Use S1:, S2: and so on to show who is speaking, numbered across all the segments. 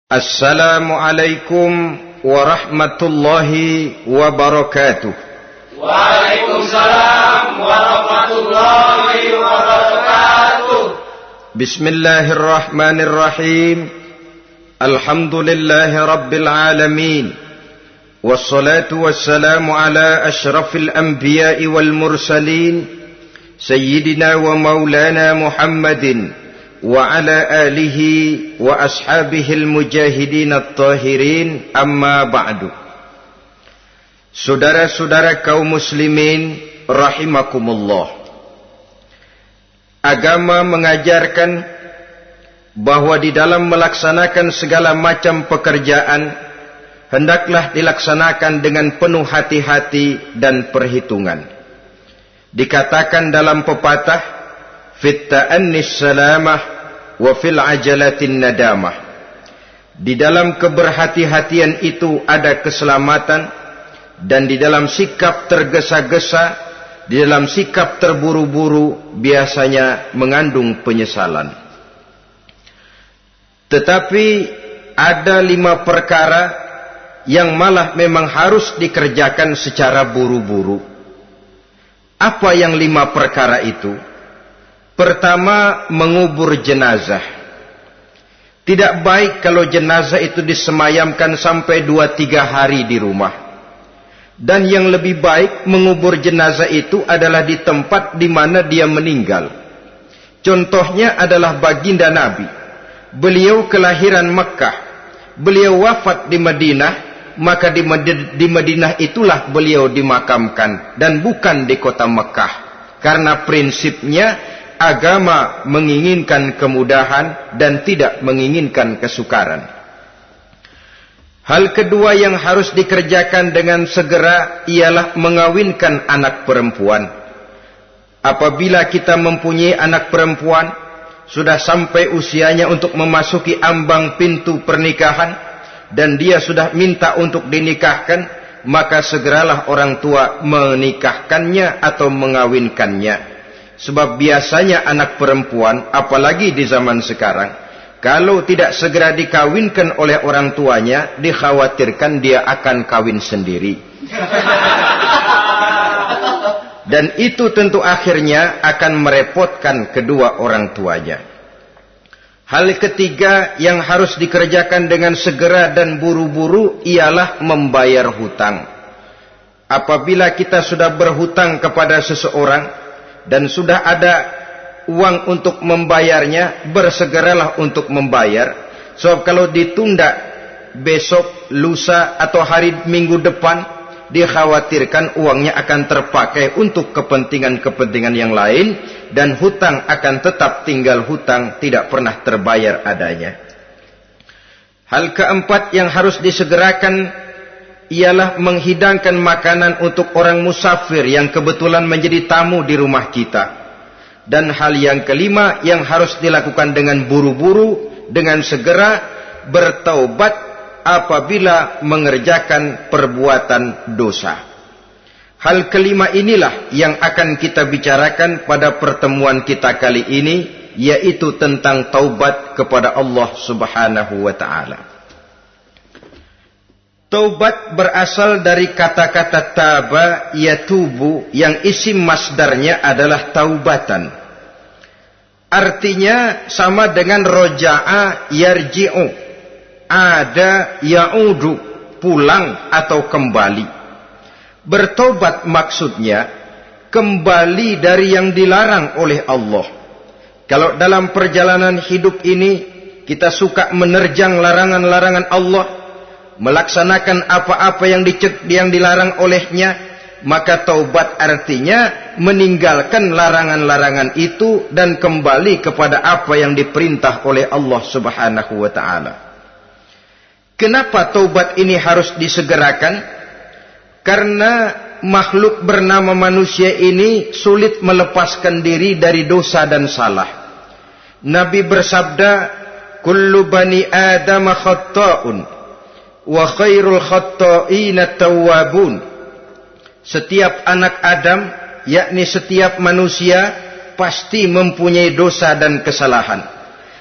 S1: Assalamualaikum warahmatullahi wabarakatuh.
S2: Waalaikumsalam warahmatullahi wabarakatuh.
S1: Bismillahirrahmanirrahim. Alhamdulillahi rabbil alamin. Wassalatu wassalamu ala ashrafil anbiya'i wal mursalin, Sayyidina wa maulana Muhammadin wa ala alihi wa ashabihil mujahidin at-tahirin, amma ba'du. Saudara-saudara kaum muslimin rahimakumullah, agama mengajarkan bahwa di dalam melaksanakan segala macam pekerjaan hendaklah dilaksanakan dengan penuh hati-hati dan perhitungan. Dikatakan dalam pepatah, fit ta'annis salamah wa fil ajalatin nadamah. Di dalam keberhati-hatian itu ada keselamatan, dan di dalam sikap tergesa-gesa, di dalam sikap terburu-buru biasanya mengandung penyesalan. Tetapi ada 5 perkara yang malah memang harus dikerjakan secara buru-buru. Apa yang 5 perkara itu? Pertama, mengubur jenazah. Tidak baik kalau jenazah itu disemayamkan sampai 2-3 hari di rumah. Dan yang lebih baik, mengubur jenazah itu adalah di tempat di mana dia meninggal. Contohnya adalah baginda Nabi. Beliau kelahiran Mekah. Beliau wafat di Madinah, maka di Madinah itulah beliau dimakamkan, dan bukan di kota Mekah. Karena prinsipnya agama menginginkan kemudahan dan tidak menginginkan kesukaran. Hal kedua yang harus dikerjakan dengan segera ialah mengawinkan anak perempuan. Apabila kita mempunyai anak perempuan, sudah sampai usianya untuk memasuki ambang pintu pernikahan, dan dia sudah minta untuk dinikahkan, maka segeralah orang tua menikahkannya atau mengawinkannya. Sebab biasanya anak perempuan, apalagi di zaman sekarang, kalau tidak segera dikawinkan oleh orang tuanya, dikhawatirkan dia akan kawin sendiri. Dan itu tentu akhirnya akan merepotkan kedua orang tuanya. Hal ketiga yang harus dikerjakan dengan segera dan buru-buru ialah membayar hutang. Apabila kita sudah berhutang kepada seseorang dan sudah ada uang untuk membayarnya, bersegeralah untuk membayar. Sebab kalau ditunda besok, lusa, atau hari minggu depan, dikhawatirkan uangnya akan terpakai untuk kepentingan-kepentingan yang lain, dan hutang akan tetap tinggal hutang, tidak pernah terbayar adanya. Hal keempat yang harus disegerakan ialah menghidangkan makanan untuk orang musafir yang kebetulan menjadi tamu di rumah kita. Dan hal yang kelima yang harus dilakukan dengan buru-buru, dengan segera, bertaubat apabila mengerjakan perbuatan dosa. Hal kelima inilah yang akan kita bicarakan pada pertemuan kita kali ini, yaitu tentang taubat kepada Allah Subhanahu wa ta'ala. Taubat berasal dari kata-kata taba yatubu, yang isim masdarnya adalah taubatan. Artinya sama dengan roja'a yarji'u, ada ya'udu, pulang atau kembali. Bertobat maksudnya kembali dari yang dilarang oleh Allah. Kalau dalam perjalanan hidup ini kita suka menerjang larangan-larangan Allah, melaksanakan apa-apa yang dilarang olehnya, maka taubat artinya meninggalkan larangan-larangan itu dan kembali kepada apa yang diperintah oleh Allah Subhanahu wa ta'ala. Kenapa taubat ini harus disegerakan? Karena makhluk bernama manusia ini sulit melepaskan diri dari dosa dan salah. Nabi bersabda, kullu bani Adam khatta'un wa khairul khatta'ina tawwabun. Setiap anak Adam, yakni setiap manusia, pasti mempunyai dosa dan kesalahan.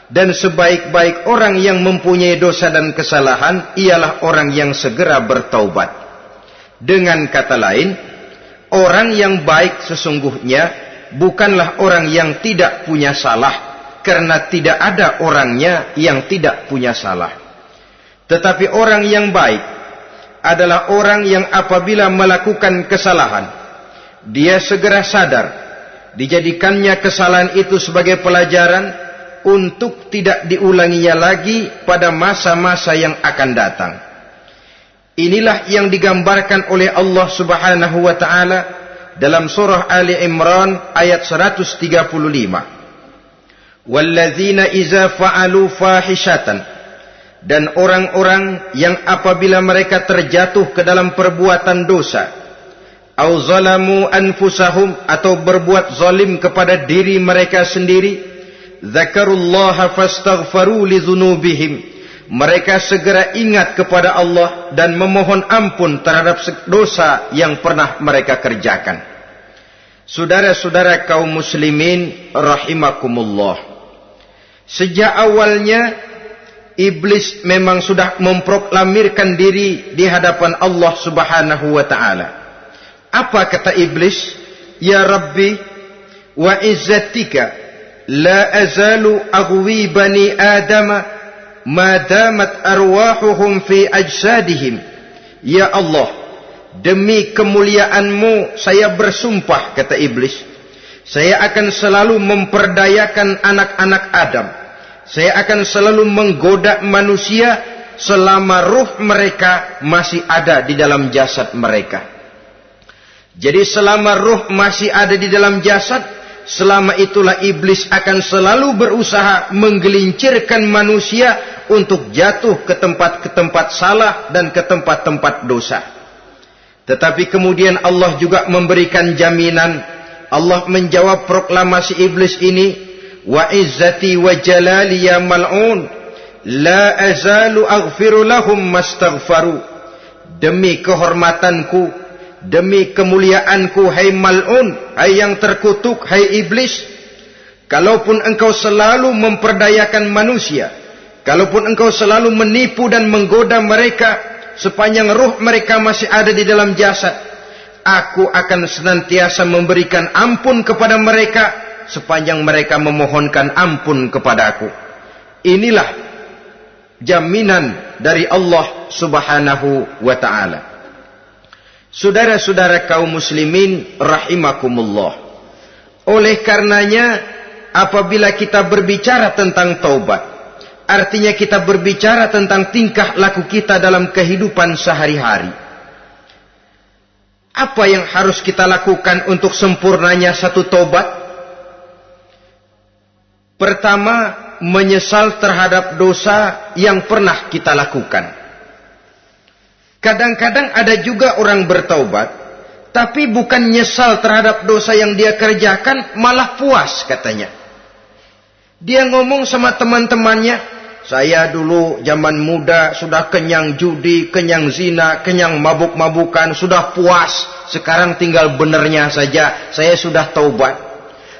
S1: Dan sebaik-baik orang yang mempunyai dosa dan kesalahan ialah orang yang segera bertaubat. Dengan kata lain, orang yang baik sesungguhnya bukanlah orang yang tidak punya salah, karena tidak ada orangnya yang tidak punya salah. Tetapi orang yang baik adalah orang yang apabila melakukan kesalahan, dia segera sadar, dijadikannya kesalahan itu sebagai pelajaran untuk tidak diulanginya lagi pada masa-masa yang akan datang. Inilah yang digambarkan oleh Allah Subhanahu wa taala dalam surah Ali Imran ayat 135. Walladzina iza fa'alu fahishatan, dan orang-orang yang apabila mereka terjatuh ke dalam perbuatan dosa, au zalamu anfusahum, atau berbuat zalim kepada diri mereka sendiri, dzakarullaha fastaghfaru lidzunubihim, mereka segera ingat kepada Allah dan memohon ampun terhadap dosa yang pernah mereka kerjakan. Saudara-saudara kaum muslimin rahimakumullah, sejak awalnya iblis memang sudah memproklamirkan diri di hadapan Allah Subhanahu wa taala. Apa kata iblis? Ya Rabbi wa izzatika la azalu aghwi bani adama ma damat arwahuhum fi ajsadihim. Ya Allah, demi kemuliaan-Mu saya bersumpah, kata iblis, saya akan selalu memperdayakan anak-anak Adam. Saya akan selalu menggoda manusia selama ruh mereka masih ada di dalam jasad mereka. Jadi selama ruh masih ada di dalam jasad, selama itulah iblis akan selalu berusaha menggelincirkan manusia untuk jatuh ke tempat-tempat salah dan ke tempat-tempat dosa. Tetapi kemudian Allah juga memberikan jaminan. Allah menjawab proklamasi iblis ini, wa izzati wa jalali ya mal'un la azalu aghfiru lahum mastaghfaru. Demi kehormatanku, demi kemuliaanku, hai mal'un, hai yang terkutuk, hai iblis, kalaupun engkau selalu memperdayakan manusia, kalaupun engkau selalu menipu dan menggoda mereka sepanjang ruh mereka masih ada di dalam jasad, aku akan senantiasa memberikan ampun kepada mereka sepanjang mereka memohonkan ampun kepadaku. Inilah jaminan dari Allah Subhanahu wa ta'ala. Saudara-saudara kaum muslimin rahimakumullah, oleh karenanya apabila kita berbicara tentang taubat, artinya kita berbicara tentang tingkah laku kita dalam kehidupan sehari-hari. Apa yang harus kita lakukan untuk sempurnanya satu taubat? Pertama, menyesal terhadap dosa yang pernah kita lakukan. Kadang-kadang ada juga orang bertaubat, tapi bukan nyesal terhadap dosa yang dia kerjakan, malah puas katanya. Dia ngomong sama teman-temannya, saya dulu zaman muda sudah kenyang judi, kenyang zina, kenyang mabuk-mabukan, sudah puas. Sekarang tinggal benernya saja, saya sudah taubat.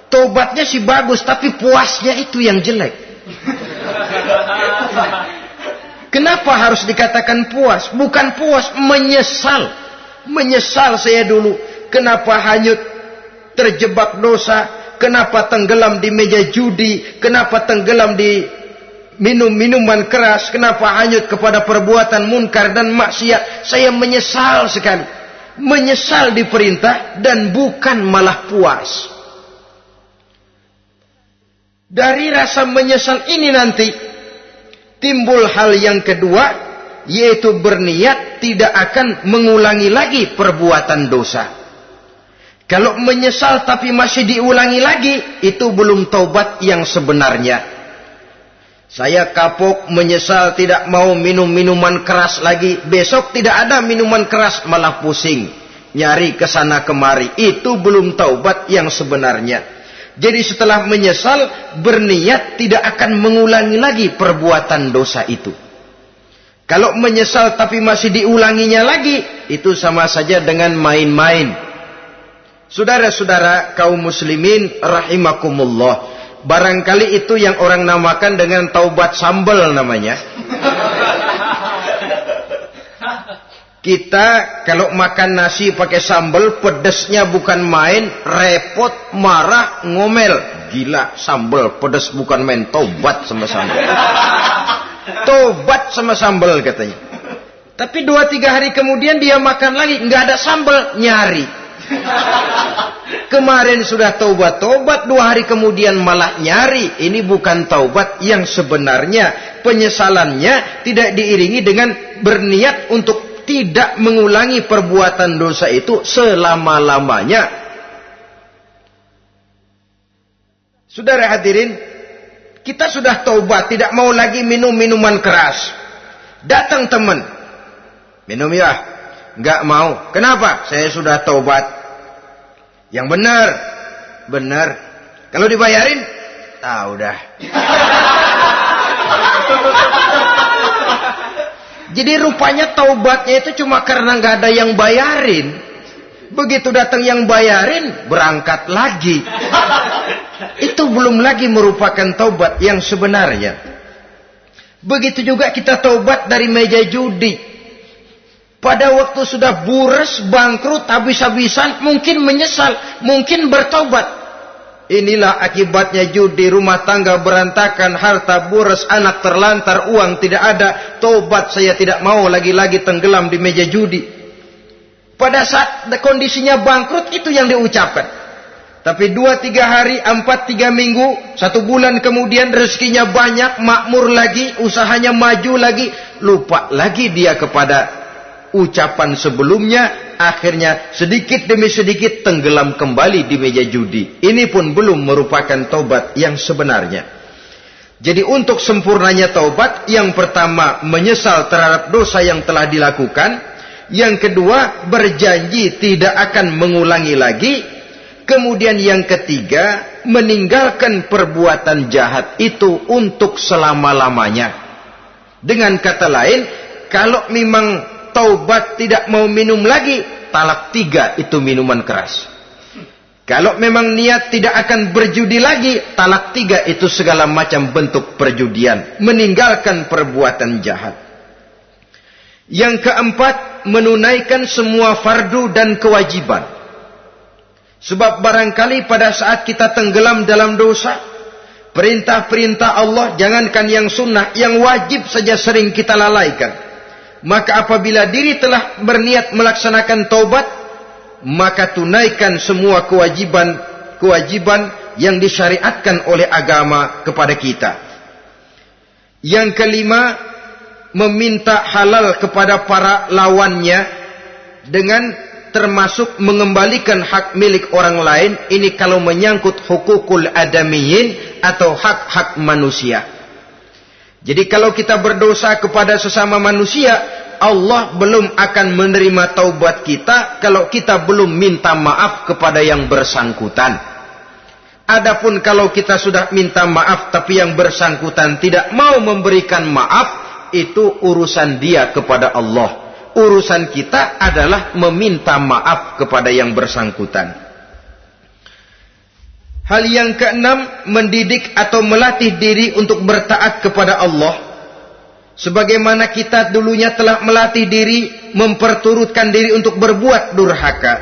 S1: Taubatnya sih bagus, tapi puasnya itu yang jelek. Kenapa harus dikatakan puas? Bukan puas, menyesal. Menyesal saya dulu. Kenapa hanyut terjebak dosa? Kenapa tenggelam di meja judi? Kenapa tenggelam di minum-minuman keras? Kenapa hanyut kepada perbuatan munkar dan maksiat? Saya menyesal sekali. Menyesal diperintah dan bukan malah puas. Dari rasa menyesal ini nanti timbul hal yang kedua, yaitu berniat tidak akan mengulangi lagi perbuatan dosa. Kalau menyesal tapi masih diulangi lagi, itu belum taubat yang sebenarnya. Saya kapok, menyesal, tidak mau minum minuman keras lagi. Besok tidak ada minuman keras, malah pusing, nyari kesana kemari. Itu belum taubat yang sebenarnya. Jadi setelah menyesal, berniat tidak akan mengulangi lagi perbuatan dosa itu. Kalau menyesal tapi masih diulanginya lagi, itu sama saja dengan main-main. Saudara-saudara kaum muslimin rahimakumullah, Barangkali itu yang orang namakan dengan taubat sambal namanya. Kita kalau makan nasi pakai sambal, pedesnya bukan main, repot, marah, ngomel. Gila, sambal pedes bukan main, taubat sama sambal. Taubat sama sambal katanya. Tapi 2-3 hari kemudian dia makan lagi, nggak ada sambal, nyari. Kemarin sudah taubat, 2 hari kemudian malah nyari. Ini bukan taubat yang sebenarnya. Penyesalannya tidak diiringi dengan berniat untuk tidak mengulangi perbuatan dosa itu selama-lamanya. Saudara hadirin, kita sudah taubat, tidak mau lagi minum minuman keras. Datang teman, minum ya? Enggak mau. Kenapa? Saya sudah taubat. Yang benar, benar. Kalau dibayarin, tahu dah. Jadi rupanya taubatnya itu cuma karena nggak ada yang bayarin. Begitu datang yang bayarin, berangkat lagi. Itu belum lagi merupakan taubat yang sebenarnya. Begitu juga kita taubat dari meja judi. Pada waktu sudah bures, bangkrut, habis-habisan, mungkin menyesal, mungkin bertaubat. Inilah akibatnya judi, rumah tangga berantakan, harta boros, anak terlantar, uang tidak ada. Taubat, saya tidak mau lagi-lagi tenggelam di meja judi. Pada saat kondisinya bangkrut, itu yang diucapkan. Tapi 2-3 hari, 4-3 minggu, 1 bulan kemudian rezekinya banyak, makmur lagi, usahanya maju lagi, lupa lagi dia kepada ucapan sebelumnya. Akhirnya sedikit demi sedikit tenggelam kembali di meja judi. Ini pun belum merupakan taubat yang sebenarnya. Jadi untuk sempurnanya taubat, yang pertama menyesal terhadap dosa yang telah dilakukan. Yang kedua berjanji tidak akan mengulangi lagi. Kemudian yang ketiga meninggalkan perbuatan jahat itu untuk selama-lamanya. Dengan kata lain, kalau memang taubat tidak mau minum lagi, talak 3 itu minuman keras. Kalau memang niat tidak akan berjudi lagi, talak 3 itu segala macam bentuk perjudian. Meninggalkan perbuatan jahat. Yang keempat, menunaikan semua fardu dan kewajiban. Sebab barangkali pada saat kita tenggelam dalam dosa, perintah-perintah Allah, jangankan yang sunnah, yang wajib saja sering kita lalaikan. Maka apabila diri telah berniat melaksanakan taubat, maka tunaikan semua kewajiban yang disyariatkan oleh agama kepada kita. Yang kelima, meminta halal kepada para lawannya dengan termasuk mengembalikan hak milik orang lain. Ini kalau menyangkut hukukul adamiyin atau hak-hak manusia. Jadi kalau kita berdosa kepada sesama manusia, Allah belum akan menerima taubat kita kalau kita belum minta maaf kepada yang bersangkutan. Adapun kalau kita sudah minta maaf tapi yang bersangkutan tidak mau memberikan maaf, itu urusan dia kepada Allah. Urusan kita adalah meminta maaf kepada yang bersangkutan. Hal yang keenam, mendidik atau melatih diri untuk bertaat kepada Allah. Sebagaimana kita dulunya telah melatih diri, memperturutkan diri untuk berbuat durhaka.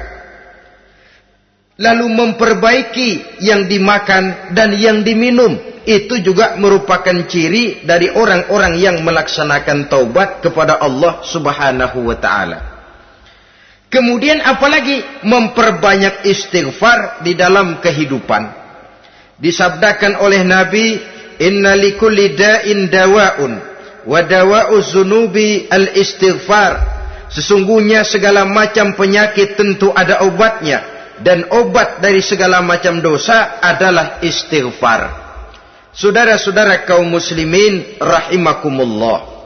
S1: Lalu memperbaiki yang dimakan dan yang diminum. Itu juga merupakan ciri dari orang-orang yang melaksanakan taubat kepada Allah Subhanahu wa ta'ala. Kemudian apalagi memperbanyak istighfar di dalam kehidupan. Disabdakan oleh Nabi, inna likulli da'in dawa'un wa dawa'u zunubi al-istighfar. Sesungguhnya segala macam penyakit tentu ada obatnya, dan obat dari segala macam dosa adalah istighfar. Saudara-saudara kaum muslimin rahimakumullah.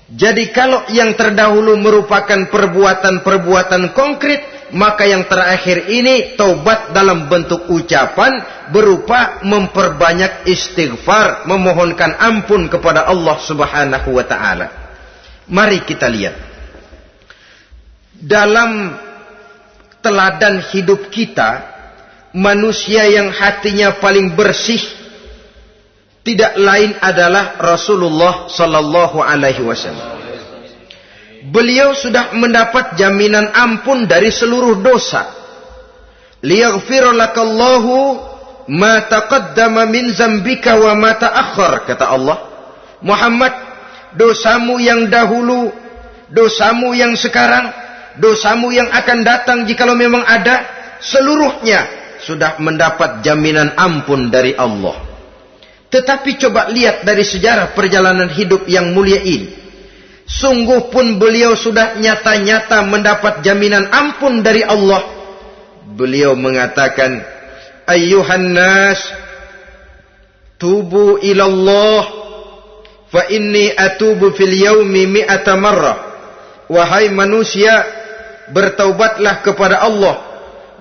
S1: Jadi kalau yang terdahulu merupakan perbuatan-perbuatan konkret, maka yang terakhir ini taubat dalam bentuk ucapan berupa memperbanyak istighfar, memohonkan ampun kepada Allah Subhanahu wa ta'ala. Mari kita lihat. Dalam teladan hidup kita, manusia yang hatinya paling bersih tidak lain adalah Rasulullah sallallahu alaihi wasallam. Beliau sudah mendapat jaminan ampun dari seluruh dosa. Liyaghfir lakallahu ma taqaddama min zambika wa ma ta'akhkhar, kata Allah. Muhammad, dosamu yang dahulu, dosamu yang sekarang, dosamu yang akan datang jikalau memang ada, seluruhnya sudah mendapat jaminan ampun dari Allah. Tetapi coba lihat dari sejarah perjalanan hidup yang mulia ini. Sungguh pun beliau sudah nyata-nyata mendapat jaminan ampun dari Allah. Beliau mengatakan, ayyuhan nas, tubu ilallah, fa inni atubu fil yaumi mi'ata marrah. Wahai manusia, bertaubatlah kepada Allah.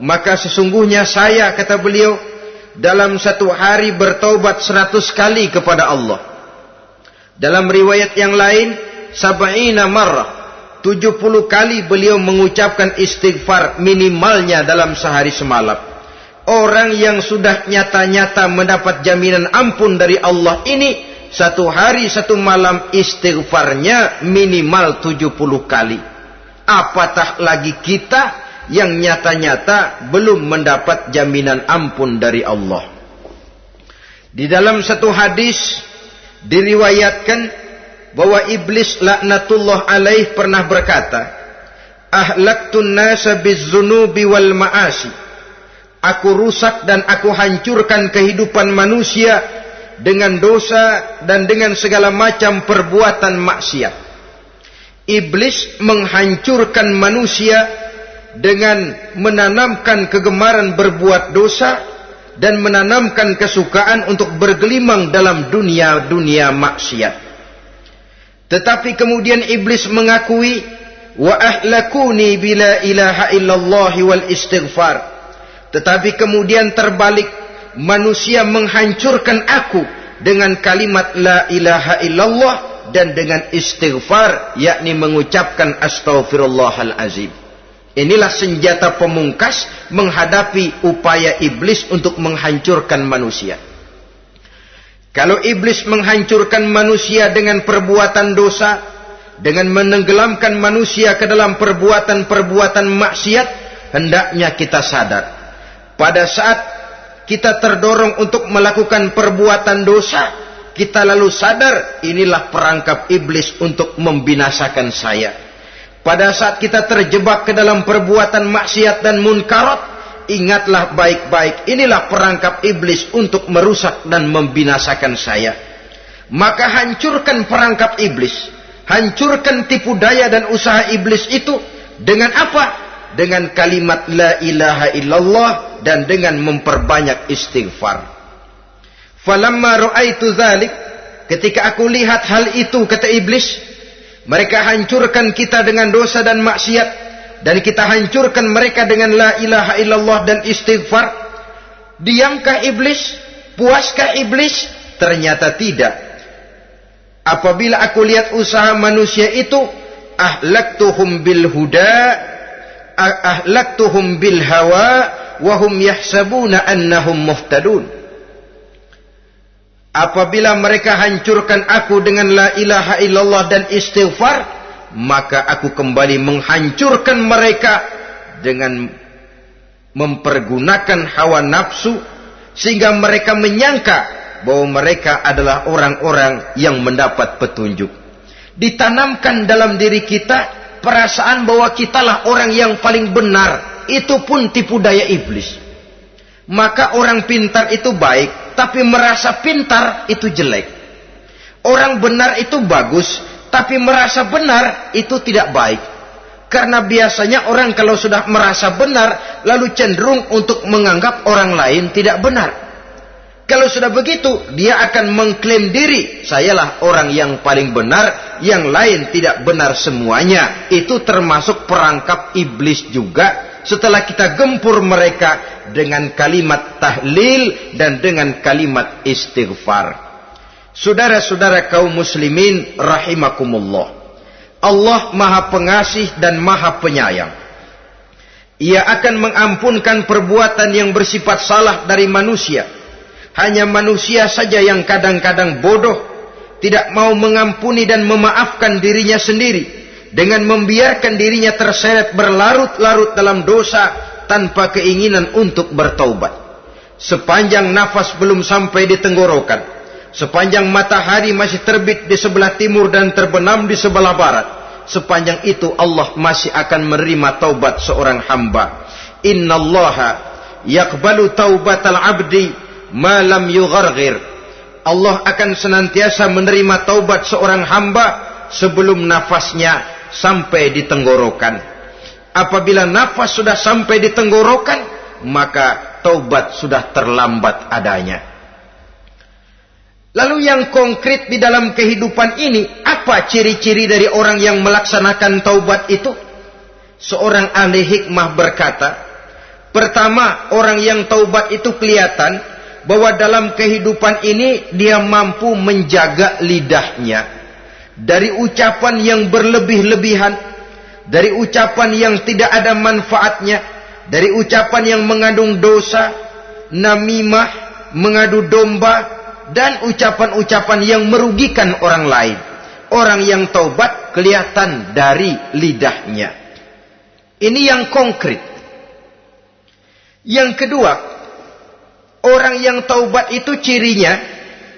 S1: Maka sesungguhnya saya, kata beliau, dalam satu hari bertaubat 100 kali kepada Allah. Dalam riwayat yang lain, sab'ina marrah, 70 kali beliau mengucapkan istighfar minimalnya dalam sehari semalam. Orang yang sudah nyata-nyata mendapat jaminan ampun dari Allah ini, satu hari satu malam istighfarnya minimal 70 kali. Apatah lagi kita yang nyata-nyata belum mendapat jaminan ampun dari Allah. Di dalam satu hadis diriwayatkan bahwa iblis laknatullah alaih pernah berkata, ahlaktun nasa bizzunubi wal ma'asi. Aku rusak dan aku hancurkan kehidupan manusia dengan dosa dan dengan segala macam perbuatan maksiat. Iblis menghancurkan manusia dengan menanamkan kegemaran berbuat dosa dan menanamkan kesukaan untuk bergelimang dalam dunia maksiat. Tetapi kemudian iblis mengakui, wa ahlakuni bila ilaha illallah wal istighfar. Tetapi kemudian terbalik, manusia menghancurkan aku dengan kalimat la ilaha illallah dan dengan istighfar, yakni mengucapkan astaghfirullahal azim. Inilah senjata pemungkas menghadapi upaya iblis untuk menghancurkan manusia. Kalau iblis menghancurkan manusia dengan perbuatan dosa, dengan menenggelamkan manusia ke dalam perbuatan-perbuatan maksiat, hendaknya kita sadar. Pada saat kita terdorong untuk melakukan perbuatan dosa, kita lalu sadar inilah perangkap iblis untuk membinasakan saya. Pada saat kita terjebak ke dalam perbuatan maksiat dan munkarat, ingatlah baik-baik, inilah perangkap iblis untuk merusak dan membinasakan saya. Maka hancurkan perangkap iblis, hancurkan tipu daya dan usaha iblis itu dengan apa? Dengan kalimat la ilaha illallah dan dengan memperbanyak istighfar. Falamma ra'aitu dzalik, ketika aku lihat hal itu, kata iblis, mereka hancurkan kita dengan dosa dan maksiat, dan kita hancurkan mereka dengan la ilaha illallah dan istighfar. Diamkah iblis? Puaskah iblis? Ternyata tidak. Apabila aku lihat usaha manusia itu, ahlaktuhum bil huda, ahlaktuhum bil hawa, wahum yahsabuna annahum muhtadun. Apabila mereka hancurkan aku dengan la ilaha illallah dan istighfar, maka aku kembali menghancurkan mereka dengan mempergunakan hawa nafsu, sehingga mereka menyangka bahwa mereka adalah orang-orang yang mendapat petunjuk. Ditanamkan dalam diri kita perasaan bahwa kitalah orang yang paling benar. Itu pun tipu daya iblis. Maka orang pintar itu baik, tapi merasa pintar itu jelek. Orang benar itu bagus, tapi merasa benar itu tidak baik. Karena biasanya orang kalau sudah merasa benar, lalu cenderung untuk menganggap orang lain tidak benar. Kalau sudah begitu, dia akan mengklaim diri, sayalah orang yang paling benar, yang lain tidak benar semuanya. Itu termasuk perangkap iblis juga. Setelah kita gempur mereka dengan kalimat tahlil dan dengan kalimat istighfar. Saudara-saudara kaum muslimin rahimakumullah. Allah Maha Pengasih dan Maha Penyayang. Ia akan mengampunkan perbuatan yang bersifat salah dari manusia. Hanya manusia saja yang kadang-kadang bodoh, tidak mau mengampuni dan memaafkan dirinya sendiri, dengan membiarkan dirinya terseret berlarut-larut dalam dosa tanpa keinginan untuk bertaubat. Sepanjang nafas belum sampai di tenggorokan, sepanjang matahari masih terbit di sebelah timur dan terbenam di sebelah barat, sepanjang itu Allah masih akan menerima taubat seorang hamba. Innallaha yaqbalu taubatal abdi ma lam yugharghir. Allah akan senantiasa menerima taubat seorang hamba sebelum nafasnya sampai di tenggorokan. Apabila nafas sudah sampai di tenggorokan, maka taubat sudah terlambat adanya. Lalu yang konkret di dalam kehidupan ini, apa ciri-ciri dari orang yang melaksanakan taubat itu? Seorang ahli hikmah berkata, pertama, orang yang taubat itu kelihatan bahwa dalam kehidupan ini dia mampu menjaga lidahnya dari ucapan yang berlebih-lebihan, dari ucapan yang tidak ada manfaatnya, dari ucapan yang mengandung dosa, namimah, mengadu domba, dan ucapan-ucapan yang merugikan orang lain. Orang yang taubat kelihatan dari lidahnya. Ini yang konkret. Yang kedua, orang yang taubat itu cirinya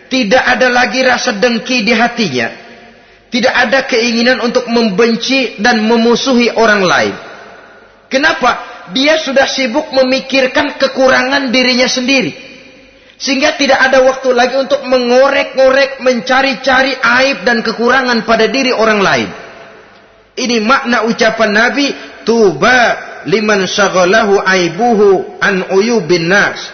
S1: tidak ada lagi rasa dengki di hatinya. Tidak ada keinginan untuk membenci dan memusuhi orang lain. Kenapa? Dia sudah sibuk memikirkan kekurangan dirinya sendiri. Sehingga tidak ada waktu lagi untuk mengorek-ngorek, mencari-cari aib dan kekurangan pada diri orang lain. Ini makna ucapan Nabi, tuba liman syaghalahu aibuhu an uyubin nas.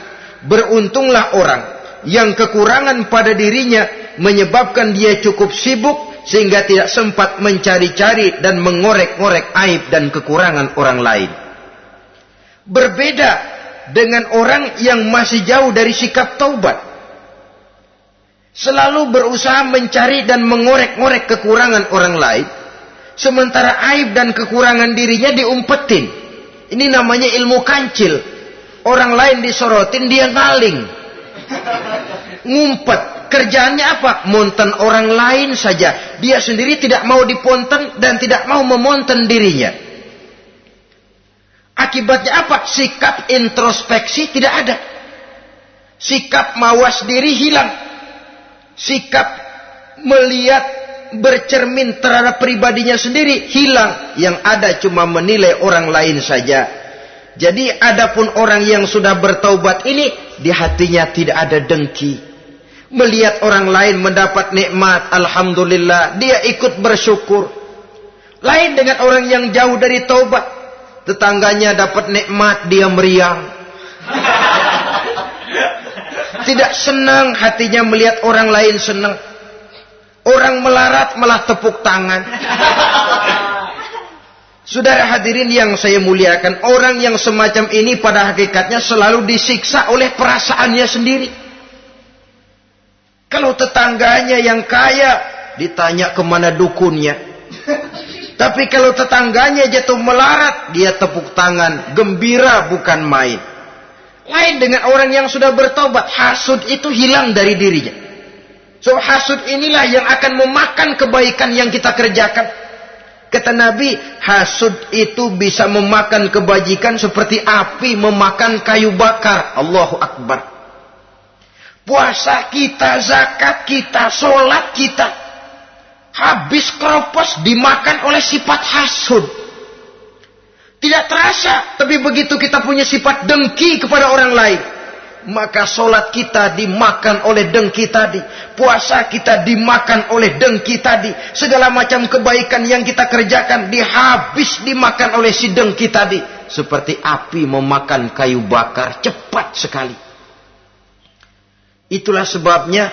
S1: Beruntunglah orang yang kekurangan pada dirinya menyebabkan dia cukup sibuk sehingga tidak sempat mencari-cari dan mengorek-ngorek aib dan kekurangan orang lain. Berbeda dengan orang yang masih jauh dari sikap taubat. Selalu berusaha mencari dan mengorek-ngorek kekurangan orang lain, sementara aib dan kekurangan dirinya diumpetin. Ini namanya ilmu kancil. Orang lain disorotin, dia ngaling, ngumpet. Kerjaannya apa? Monten orang lain saja. Dia sendiri tidak mau diponten dan tidak mau memonten dirinya. Akibatnya apa? Sikap introspeksi tidak ada. Sikap mawas diri hilang. Sikap melihat, bercermin terhadap pribadinya sendiri hilang. Yang ada cuma menilai orang lain saja. Jadi adapun orang yang sudah bertaubat ini, di hatinya tidak ada dengki. Melihat orang lain mendapat nikmat, alhamdulillah, dia ikut bersyukur. Lain dengan orang yang jauh dari taubat. Tetangganya dapat nikmat, dia meriang. Tidak senang hatinya melihat orang lain senang. Orang melarat malah tepuk tangan. Saudara hadirin yang saya muliakan, orang yang semacam ini pada hakikatnya selalu disiksa oleh perasaannya sendiri. Kalau tetangganya yang kaya, ditanya kemana dukunnya. Tapi kalau tetangganya jatuh melarat, dia tepuk tangan, gembira bukan main. Lain dengan orang yang sudah bertobat, hasud itu hilang dari dirinya. So hasud inilah yang akan memakan kebaikan yang kita kerjakan. Kata Nabi, hasud itu bisa memakan kebajikan seperti api memakan kayu bakar. Allahu Akbar. Puasa kita, zakat kita, sholat kita, habis keropos dimakan oleh sifat hasud. Tidak terasa, tapi begitu kita punya sifat dengki kepada orang lain, maka sholat kita dimakan oleh dengki tadi, puasa kita dimakan oleh dengki tadi, segala macam kebaikan yang kita kerjakan dimakan oleh si dengki tadi, seperti api memakan kayu bakar, cepat sekali. Itulah sebabnya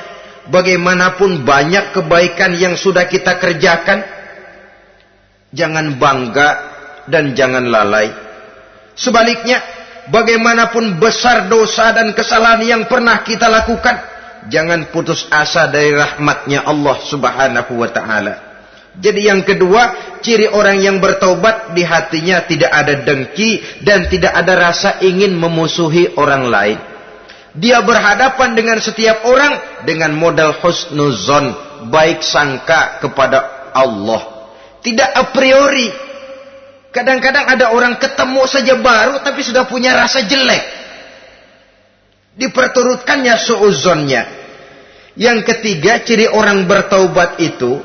S1: bagaimanapun banyak kebaikan yang sudah kita kerjakan, jangan bangga dan jangan lalai. Sebaliknya, bagaimanapun besar dosa dan kesalahan yang pernah kita lakukan, jangan putus asa dari rahmatnya Allah Subhanahu wa ta'ala. Jadi yang kedua, ciri orang yang bertaubat, di hatinya tidak ada dengki dan tidak ada rasa ingin memusuhi orang lain. Dia berhadapan dengan setiap orang dengan modal husnuzon, baik sangka kepada Allah. Tidak a priori. Kadang-kadang ada orang ketemu saja baru tapi sudah punya rasa jelek. Diperturutkannya suuzonnya. Yang ketiga, ciri orang bertaubat itu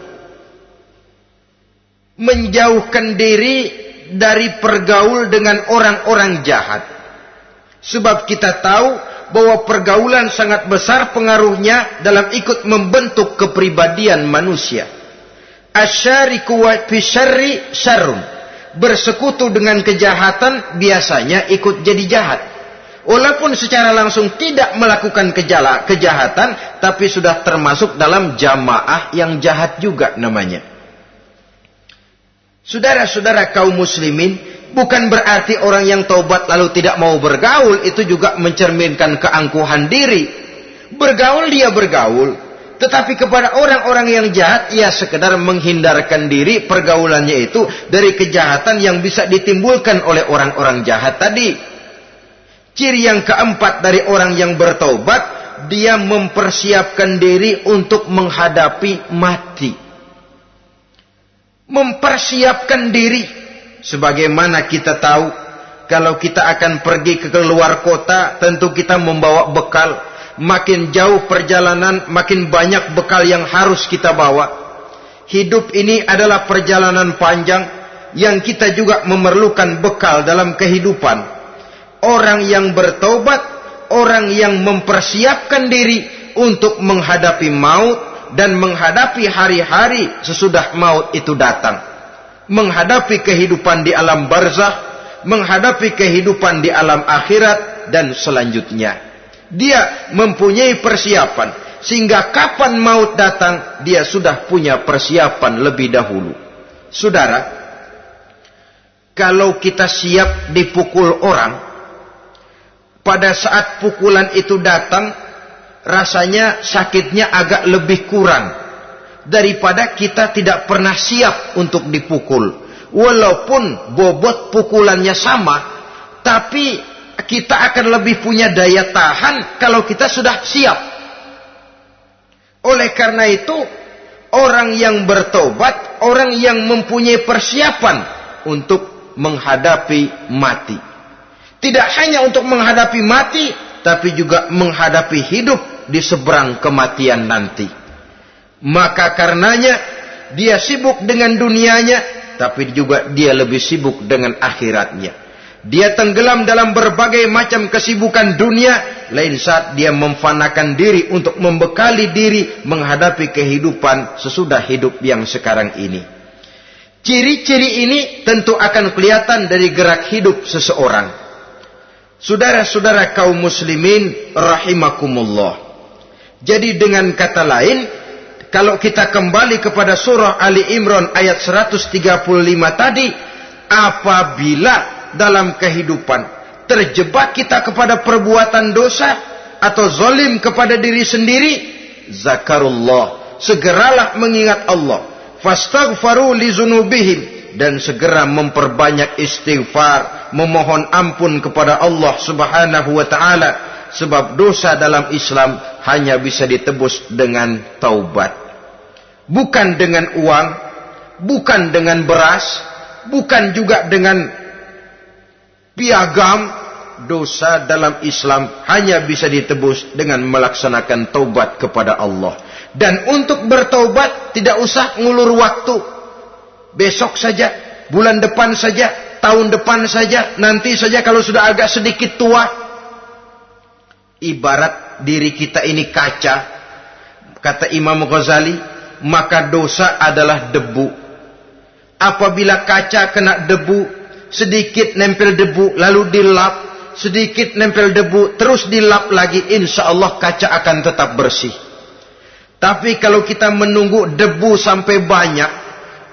S1: menjauhkan diri dari pergaul dengan orang-orang jahat. Sebab kita tahu bahwa pergaulan sangat besar pengaruhnya dalam ikut membentuk kepribadian manusia. Asyariku wa fi syarri syarrun. Bersekutu dengan kejahatan biasanya ikut jadi jahat. Walaupun secara langsung tidak melakukan kejahatan, tapi sudah termasuk dalam jamaah yang jahat juga namanya. Saudara-saudara kaum muslimin, bukan berarti orang yang taubat lalu tidak mau bergaul itu juga mencerminkan keangkuhan diri. Bergaul dia bergaul, tetapi kepada orang-orang yang jahat ia sekedar menghindarkan diri pergaulannya itu dari kejahatan yang bisa ditimbulkan oleh orang-orang jahat tadi. Ciri yang keempat dari orang yang bertaubat, dia mempersiapkan diri untuk menghadapi mati. Mempersiapkan diri. Sebagaimana kita tahu, kalau kita akan pergi ke luar kota, tentu kita membawa bekal. Makin jauh perjalanan, makin banyak bekal yang harus kita bawa. Hidup ini adalah perjalanan panjang yang kita juga memerlukan bekal dalam kehidupan. Orang yang bertaubat, orang yang mempersiapkan diri untuk menghadapi maut dan menghadapi hari-hari sesudah maut itu datang. Menghadapi kehidupan di alam barzakh, menghadapi kehidupan di alam akhirat dan selanjutnya. Dia mempunyai persiapan sehingga kapan maut datang dia sudah punya persiapan lebih dahulu. Saudara, kalau kita siap dipukul orang, pada saat pukulan itu datang, rasanya sakitnya agak lebih kurang daripada kita tidak pernah siap untuk dipukul. Walaupun bobot pukulannya sama, tapi kita akan lebih punya daya tahan kalau kita sudah siap. Oleh karena itu, orang yang bertobat, orang yang mempunyai persiapan untuk menghadapi mati. Tidak hanya untuk menghadapi mati, tapi juga menghadapi hidup di seberang kematian nanti. Maka karenanya, dia sibuk dengan dunianya, tapi juga dia lebih sibuk dengan akhiratnya. Dia tenggelam dalam berbagai macam kesibukan dunia, lain saat dia memfanakan diri untuk membekali diri menghadapi kehidupan sesudah hidup yang sekarang ini. Ciri-ciri ini tentu akan kelihatan dari gerak hidup seseorang. Saudara-saudara kaum muslimin rahimakumullah. Jadi dengan kata lain, kalau kita kembali kepada surah Ali Imran ayat 135 tadi, apabila dalam kehidupan terjebak kita kepada perbuatan dosa atau zalim kepada diri sendiri, zakarullah, segeralah mengingat Allah, fastaghfaru li dzunubihim, dan segera memperbanyak istighfar, memohon ampun kepada Allah Subhanahu wa taala, sebab dosa dalam Islam hanya bisa ditebus dengan taubat. Bukan dengan uang, bukan dengan beras, bukan juga dengan piagam. Dosa dalam Islam hanya bisa ditebus dengan melaksanakan taubat kepada Allah. Dan untuk bertaubat tidak usah ngulur waktu. Besok saja, bulan depan saja, tahun depan saja, nanti saja kalau sudah agak sedikit tua. Ibarat diri kita ini kaca, kata Imam Ghazali, maka dosa adalah debu. Apabila kaca kena debu, sedikit nempel debu, lalu dilap, sedikit nempel debu, terus dilap lagi, insya Allah kaca akan tetap bersih. Tapi kalau kita menunggu debu sampai banyak,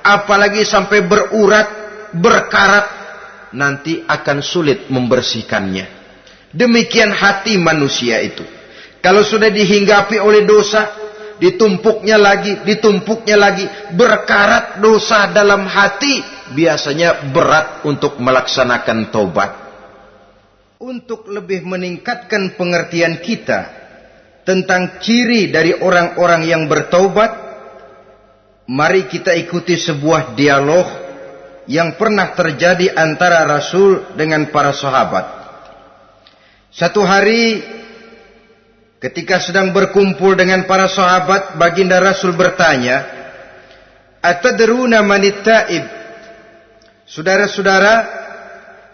S1: apalagi sampai berurat, berkarat, nanti akan sulit membersihkannya. Demikian hati manusia itu. Kalau sudah dihinggapi oleh dosa, ditumpuknya lagi, berkarat dosa dalam hati, biasanya berat untuk melaksanakan taubat. untuk lebih meningkatkan pengertian kita tentang ciri dari orang-orang yang bertaubat, mari kita ikuti sebuah dialog yang pernah terjadi antara Rasul dengan para sahabat. Satu hari ketika sedang berkumpul dengan para sahabat, baginda Rasul bertanya, "Atadruna manit taib?" Saudara-saudara,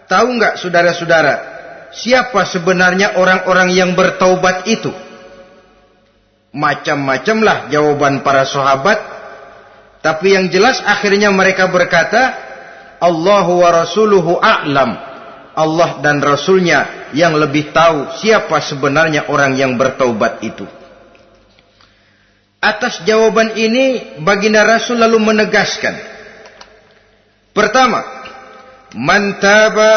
S1: tahu enggak saudara-saudara, siapa sebenarnya orang-orang yang bertaubat itu? Macam-macamlah jawaban para sahabat, tapi yang jelas akhirnya mereka berkata, Allahu wa rasuluhu a'lam. Allah dan Rasulnya yang lebih tahu siapa sebenarnya orang yang bertaubat itu. Atas jawaban ini, baginda Rasul lalu menegaskan, pertama, man taba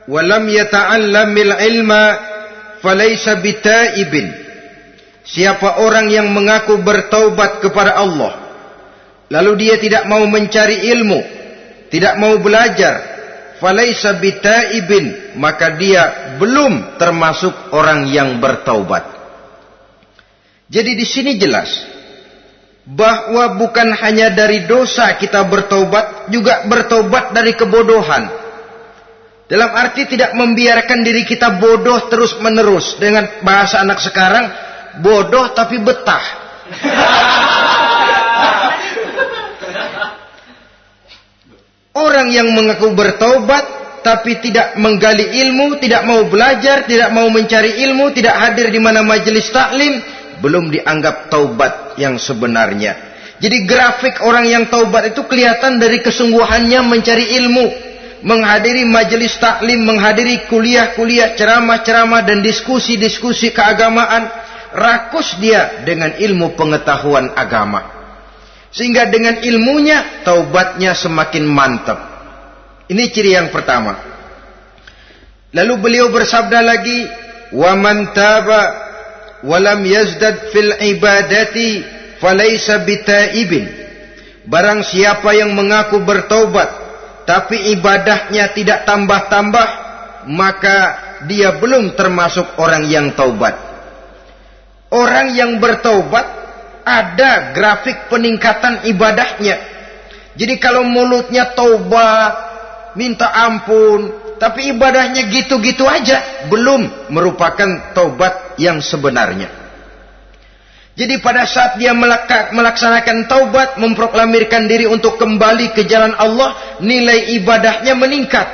S1: wa lam yata'allamil ilma falaysa bitaibin. Siapa orang yang mengaku bertaubat kepada Allah, lalu dia tidak mau mencari ilmu, tidak mau belajar, falaysa bitaibin, maka dia belum termasuk orang yang bertaubat. Jadi di sini jelas bahwa bukan hanya dari dosa kita bertaubat, juga bertaubat dari kebodohan. Dalam arti tidak membiarkan diri kita bodoh terus menerus. Dengan bahasa anak sekarang, bodoh tapi betah. Orang yang mengaku bertaubat tapi tidak menggali ilmu, tidak mau belajar, tidak mau mencari ilmu, tidak hadir di mana majelis taklim, belum dianggap taubat yang sebenarnya. Jadi grafik orang yang taubat itu kelihatan dari kesungguhannya mencari ilmu, menghadiri majelis taklim, menghadiri kuliah-kuliah, ceramah-ceramah dan diskusi-diskusi keagamaan. Rakus dia dengan ilmu pengetahuan agama, sehingga dengan ilmunya taubatnya semakin mantap. Ini ciri yang pertama. Lalu beliau bersabda lagi, wa man taba wa lam yazdad fil ibadati falaysa bitaibin. Barang siapa yang mengaku bertaubat tapi ibadahnya tidak tambah-tambah, maka dia belum termasuk orang yang taubat. Orang yang bertaubat ada grafik peningkatan ibadahnya. Jadi kalau mulutnya taubat, minta ampun, tapi ibadahnya gitu-gitu aja, belum merupakan taubat yang sebenarnya. Jadi pada saat dia melaksanakan taubat, memproklamirkan diri untuk kembali ke jalan Allah, nilai ibadahnya meningkat.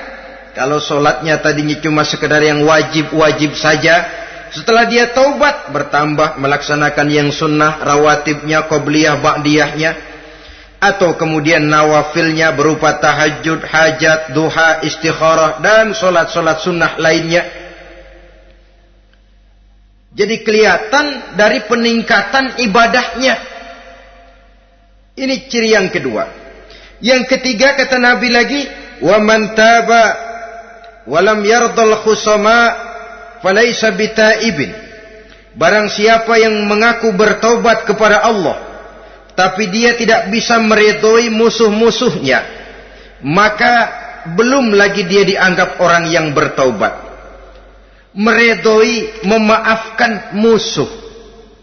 S1: Kalau sholatnya tadinya cuma sekedar yang wajib-wajib saja, setelah dia taubat bertambah melaksanakan yang sunnah, rawatibnya, qobliyah, ba'diyahnya, atau kemudian nawafilnya berupa tahajud, hajat, duha, istikharah, dan solat-solat sunnah lainnya. Jadi kelihatan dari peningkatan ibadahnya. Ini ciri yang kedua. Yang ketiga kata Nabi lagi, wa man taba wa lam yardal khusama falaysa bitaibin. Barang siapa yang mengaku bertaubat kepada Allah tapi dia tidak bisa meridhoi musuh-musuhnya, maka belum lagi dia dianggap orang yang bertaubat. Meridhoi, memaafkan musuh.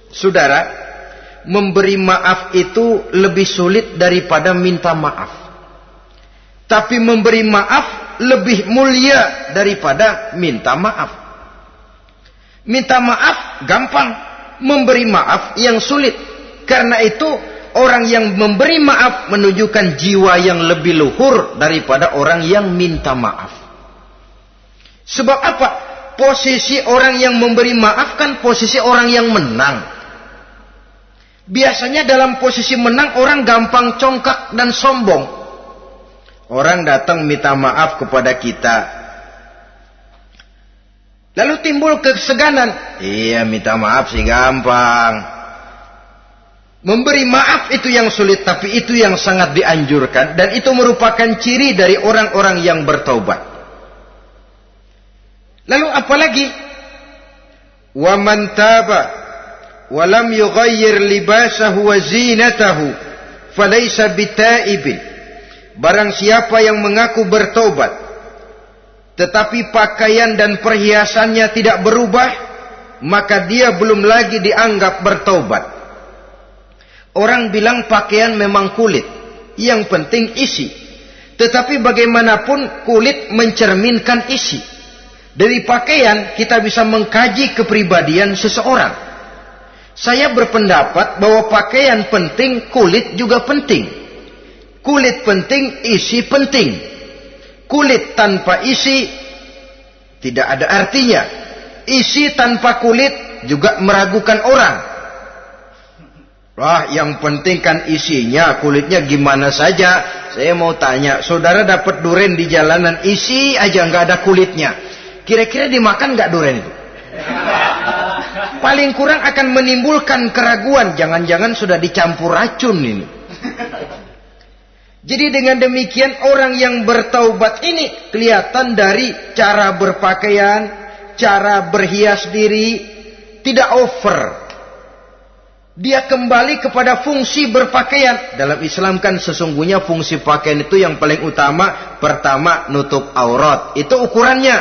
S1: Saudara, memberi maaf itu lebih sulit daripada minta maaf. Tapi memberi maaf lebih mulia daripada minta maaf. Minta maaf gampang, memberi maaf yang sulit. Karena itu orang yang memberi maaf menunjukkan jiwa yang lebih luhur daripada orang yang minta maaf. Sebab apa? Posisi orang yang memberi maaf kan posisi orang yang menang. Biasanya dalam posisi menang orang gampang congkak dan sombong. Orang datang minta maaf kepada kita, lalu timbul keseganan. Iya, minta maaf sih gampang. Memberi maaf itu yang sulit, tapi itu yang sangat dianjurkan. Dan itu merupakan ciri dari orang-orang yang bertaubat. Lalu apalagi? Wa man taba wa lam yughayyir libasahu wa zinatahu falaysa bitaibin. Barang siapa yang mengaku bertaubat tetapi pakaian dan perhiasannya tidak berubah, maka dia belum lagi dianggap bertaubat. Orang bilang pakaian memang kulit, yang penting isi. Tetapi bagaimanapun kulit mencerminkan isi. Dari pakaian kita bisa mengkaji kepribadian seseorang. Saya berpendapat bahwa pakaian penting, kulit juga penting. Kulit penting, isi penting. Kulit tanpa isi tidak ada artinya. Isi tanpa kulit juga meragukan orang. Wah, yang penting kan isinya, kulitnya gimana saja. Saya mau tanya, saudara dapat duren di jalanan, isi aja nggak ada kulitnya. Kira-kira dimakan nggak duren itu? Paling kurang akan menimbulkan keraguan. Jangan-jangan sudah dicampur racun ini. Jadi dengan demikian orang yang bertaubat ini kelihatan dari cara berpakaian, cara berhias diri, tidak over. Dia kembali kepada fungsi berpakaian. Dalam Islam kan sesungguhnya fungsi pakaian itu yang paling utama. Pertama, nutup aurat. Itu ukurannya.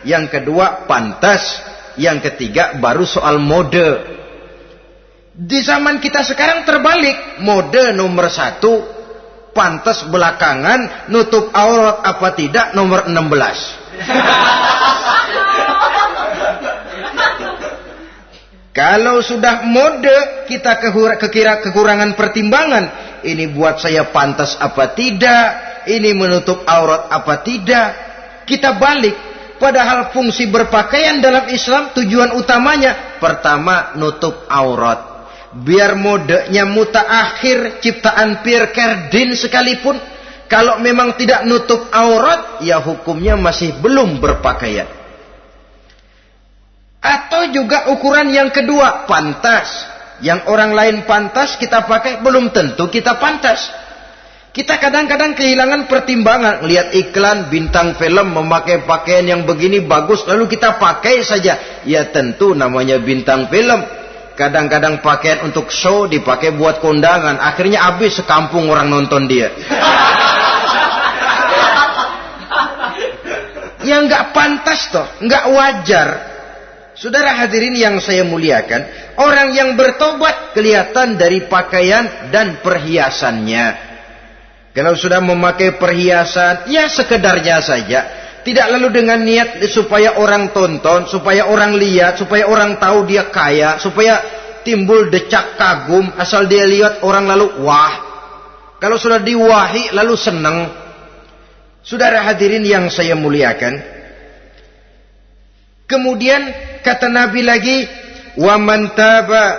S1: Yang kedua, pantas. Yang ketiga, baru soal mode. Di zaman kita sekarang terbalik. Mode nomor 1, pantas belakangan, nutup aurat apa tidak nomor 16. Kalau sudah mode, kita kekurangan pertimbangan. Ini buat saya pantas apa tidak? Ini menutup aurat apa tidak? Kita balik. Padahal fungsi berpakaian dalam Islam tujuan utamanya pertama nutup aurat. Biar modenya mutaakhir, ciptaan Pierre Cardin sekalipun, kalau memang tidak nutup aurat, ya hukumnya masih belum berpakaian. Atau juga ukuran yang kedua, pantas. Yang orang lain pantas kita pakai, belum tentu kita pantas. Kita kadang-kadang kehilangan pertimbangan. Lihat iklan bintang film memakai pakaian yang begini bagus, lalu kita pakai saja. Ya tentu namanya bintang film. Kadang-kadang pakaian untuk show dipakai buat kondangan. Akhirnya habis sekampung orang nonton dia. Ya nggak pantas toh, nggak wajar. Saudara hadirin yang saya muliakan, orang yang bertobat kelihatan dari pakaian dan perhiasannya. Kalau sudah memakai perhiasan, ya sekedarnya saja. Tidak lalu dengan niat supaya orang tonton, supaya orang lihat, supaya orang tahu dia kaya, supaya timbul decak kagum, asal dia lihat orang lalu wah. Kalau sudah diwahi lalu senang. Saudara hadirin yang saya muliakan, kemudian kata Nabi lagi, wa man taba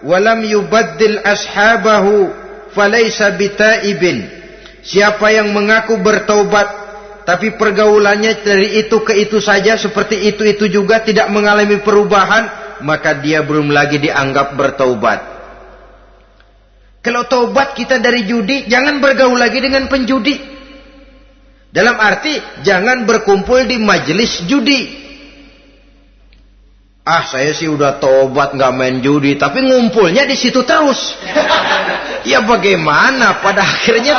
S1: wa lam yubaddil ashabahu falaysa bitaibin. Siapa yang mengaku bertaubat tapi pergaulannya dari itu ke itu saja, seperti itu juga, tidak mengalami perubahan, maka dia belum lagi dianggap bertaubat. Kalau taubat kita dari judi, jangan bergaul lagi dengan penjudi. Dalam arti jangan berkumpul di majelis judi. Ah, saya sih udah tobat nggak main judi, tapi ngumpulnya di situ terus. Ya bagaimana? Pada akhirnya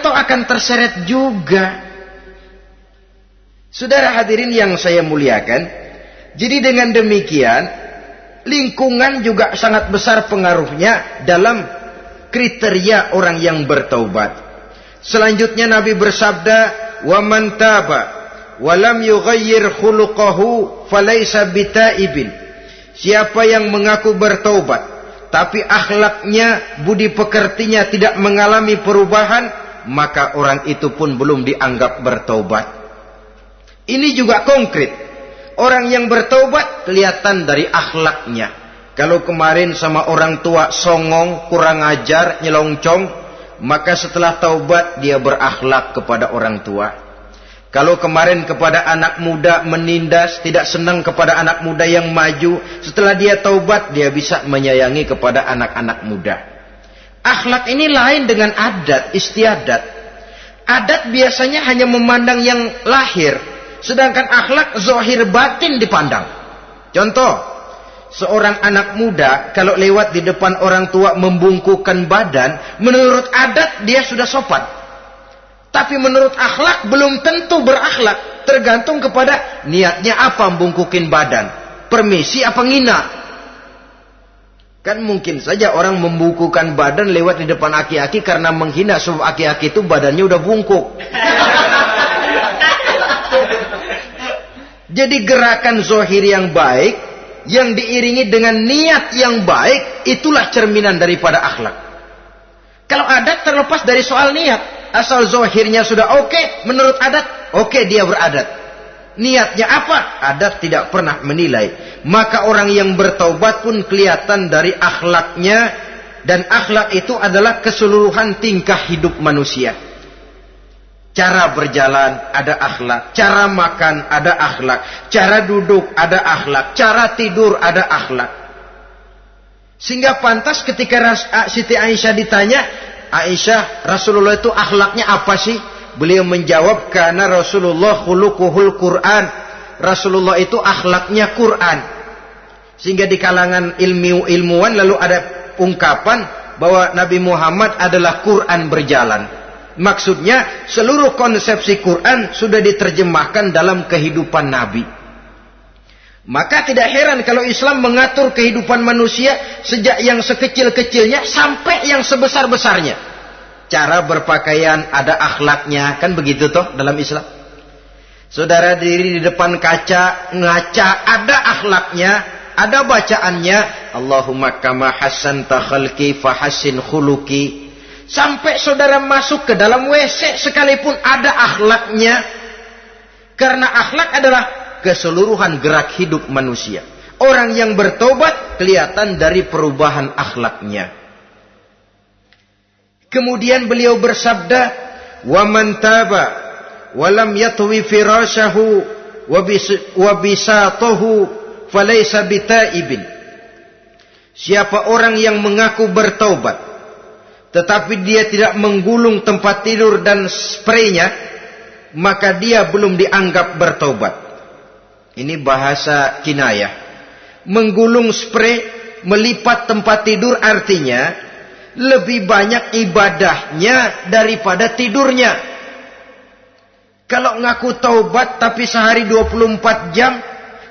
S1: toh akan terseret juga. Saudara hadirin yang saya muliakan, jadi dengan demikian lingkungan juga sangat besar pengaruhnya dalam kriteria orang yang bertaubat. Selanjutnya Nabi bersabda, "Wa man taba walam yughayyir khuluquhu falaysa bitaibin." Siapa yang mengaku bertaubat tapi akhlaknya, budi pekertinya tidak mengalami perubahan, maka orang itu pun belum dianggap bertaubat. Ini juga konkret. Orang yang bertaubat kelihatan dari akhlaknya. Kalau kemarin sama orang tua songong, kurang ajar, nyelongcong, maka setelah taubat dia berakhlak kepada orang tua. Kalau kemarin kepada anak muda menindas, tidak senang kepada anak muda yang maju, setelah dia taubat dia bisa menyayangi kepada anak-anak muda. Akhlak ini lain dengan adat, istiadat. Adat biasanya hanya memandang yang lahir, sedangkan akhlak zahir batin dipandang. Contoh, seorang anak muda kalau lewat di depan orang tua membungkukkan badan, menurut adat dia sudah sopan. Tapi menurut akhlak belum tentu berakhlak. Tergantung kepada niatnya apa membungkukin badan. Permisi apa ngina. Kan mungkin saja orang membungkukan badan lewat di depan aki-aki karena menghina. Sebab aki-aki itu badannya udah bungkuk. Jadi gerakan zohir yang baik, yang diiringi dengan niat yang baik, itulah cerminan daripada akhlak. Kalau adat terlepas dari soal niat. Asal zohirnya sudah oke, menurut adat, oke dia beradat. Niatnya apa? Adat tidak pernah menilai. Maka orang yang bertaubat pun kelihatan dari akhlaknya. Dan akhlak itu adalah keseluruhan tingkah hidup manusia. Cara berjalan ada akhlak. Cara makan ada akhlak. Cara duduk ada akhlak. Cara tidur ada akhlak. Sehingga pantas ketika Siti Aisyah ditanya, Aisyah, Rasulullah itu akhlaknya apa sih? Beliau menjawab, karena Rasulullah khuluquhul Quran. Rasulullah itu akhlaknya Quran. Sehingga di kalangan ilmuwan lalu ada ungkapan bahwa Nabi Muhammad adalah Quran berjalan. Maksudnya seluruh konsepsi Quran sudah diterjemahkan dalam kehidupan Nabi. Maka tidak heran kalau Islam mengatur kehidupan manusia sejak yang sekecil-kecilnya sampai yang sebesar-besarnya. Cara berpakaian ada akhlaknya, kan begitu toh dalam Islam. Saudara diri di depan kaca, ngaca, ada akhlaknya, ada bacaannya. Allahumma kama hassanta khalqi fahassin khuluqi. Sampai saudara masuk ke dalam WC sekalipun ada akhlaknya. Karena akhlak adalah keseluruhan gerak hidup manusia. Orang yang bertobat kelihatan dari perubahan akhlaknya. Kemudian beliau bersabda, "Wa man taba wa lam yatwi firashahu wa bisatahu falaysa bitaibin." Siapa orang yang mengaku bertaubat tetapi dia tidak menggulung tempat tidur dan spraynya, maka dia belum dianggap bertaubat. Ini bahasa kinayah. Menggulung spray, melipat tempat tidur artinya lebih banyak ibadahnya daripada tidurnya. Kalau ngaku taubat tapi sehari 24 jam,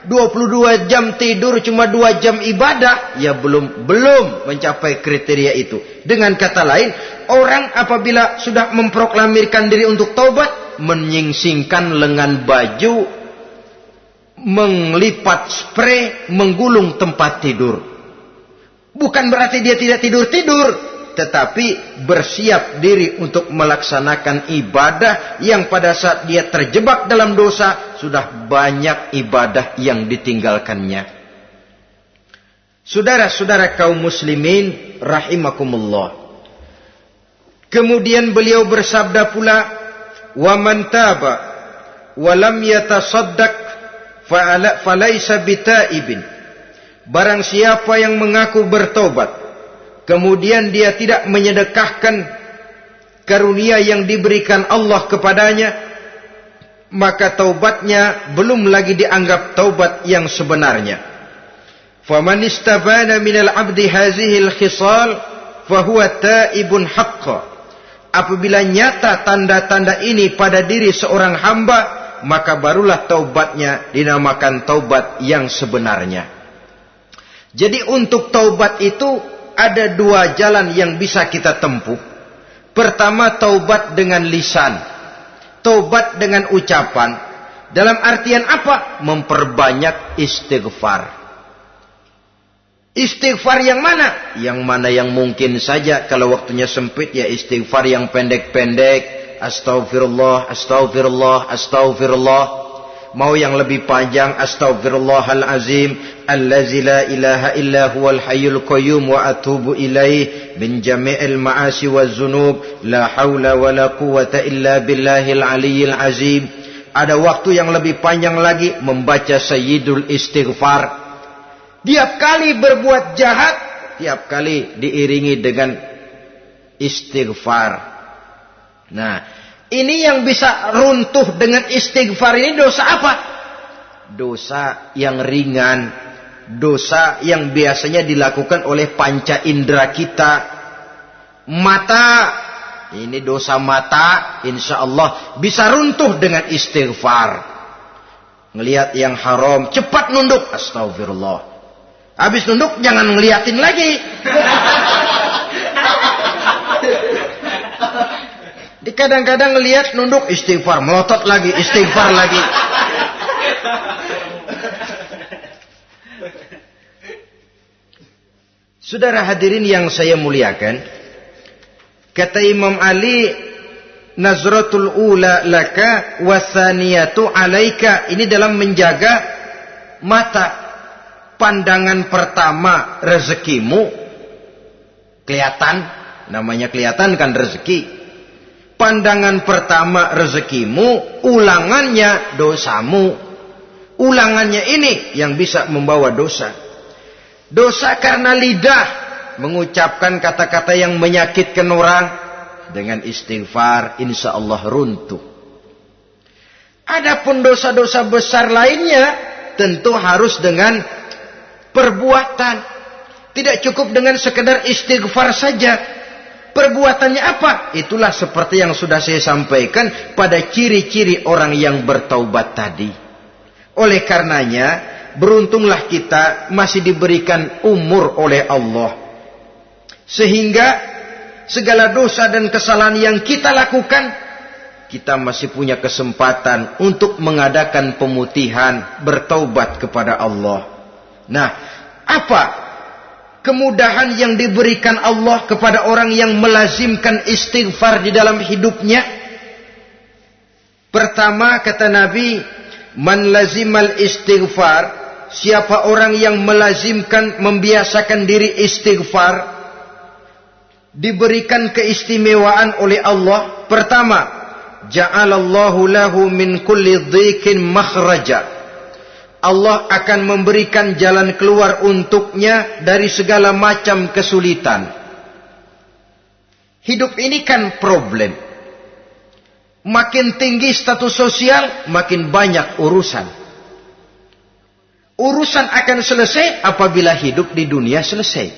S1: 22 jam tidur, cuma 2 jam ibadah, ya belum mencapai kriteria itu. Dengan kata lain, orang apabila sudah memproklamirkan diri untuk taubat, menyingsingkan lengan baju, melipat spray, menggulung tempat tidur. Bukan berarti dia tidak tidur-tidur, tetapi bersiap diri untuk melaksanakan ibadah yang pada saat dia terjebak dalam dosa, sudah banyak ibadah yang ditinggalkannya. Saudara-saudara kaum muslimin rahimakumullah. Kemudian beliau bersabda pula, "Wa man taba wa lam yatasaddaq falaysa bitaibin." Barang siapa yang mengaku bertobat, kemudian dia tidak menyedekahkan karunia yang diberikan Allah kepadanya, maka taubatnya belum lagi dianggap taubat yang sebenarnya. Faman istabana minal abdi hazihil khisal fahuwa taibun haqqa. Apabila nyata tanda-tanda ini pada diri seorang hamba, maka barulah taubatnya dinamakan taubat yang sebenarnya. Jadi untuk taubat itu ada 2 jalan yang bisa kita tempuh. Pertama, taubat dengan lisan. Taubat dengan ucapan. Dalam artian apa? Memperbanyak istighfar. Istighfar yang mana? Yang mana yang mungkin saja. Kalau waktunya sempit ya istighfar yang pendek-pendek. Astaghfirullah, astaghfirullah, astaghfirullah. Mau yang lebih panjang, astaghfirullahalazim allazi la ilaha illa huwal hayyul qayyum wa atubu ilaih min jami'il ma'asi waz zunub la haula wala quwwata illa billahil aliyyil azim. Ada waktu yang lebih panjang lagi membaca sayyidul istighfar. Tiap kali berbuat jahat, tiap kali diiringi dengan istighfar. Nah, ini yang bisa runtuh dengan istighfar ini dosa apa? Dosa yang ringan. Dosa yang biasanya dilakukan oleh panca indera kita. Mata, ini dosa mata, insya Allah bisa runtuh dengan istighfar. Ngelihat yang haram, cepat nunduk, astagfirullah. Habis nunduk, jangan ngeliatin lagi. Kadang-kadang ngelihat nunduk, istighfar, melotot lagi, istighfar lagi. Saudara hadirin yang saya muliakan, kata Imam Ali, nazratul ula laka wasaniyatu alaika. Ini dalam menjaga mata. Pandangan pertama rezekimu kelihatan, namanya kelihatan kan rezeki. Pandangan pertama rezekimu, ulangannya dosamu. Ulangannya ini yang bisa membawa dosa. Dosa karena lidah, mengucapkan kata-kata yang menyakitkan orang. Dengan istighfar, insya Allah runtuh. Adapun dosa-dosa besar lainnya, tentu harus dengan perbuatan. Tidak cukup dengan sekedar istighfar saja. Perbuatannya apa? Itulah seperti yang sudah saya sampaikan pada ciri-ciri orang yang bertaubat tadi. Oleh karenanya, beruntunglah kita masih diberikan umur oleh Allah. Sehingga segala dosa dan kesalahan yang kita lakukan, kita masih punya kesempatan untuk mengadakan pemutihan, bertaubat kepada Allah. Nah, apa kemudahan yang diberikan Allah kepada orang yang melazimkan istighfar di dalam hidupnya? Pertama, kata Nabi, man lazimal istighfar, siapa orang yang melazimkan, membiasakan diri istighfar, diberikan keistimewaan oleh Allah. Pertama, ja'alallahu lahu min kulli dhiqin makhraja. Allah akan memberikan jalan keluar untuknya dari segala macam kesulitan. Hidup ini kan problem. Makin tinggi status sosial, makin banyak urusan. Urusan akan selesai apabila hidup di dunia selesai.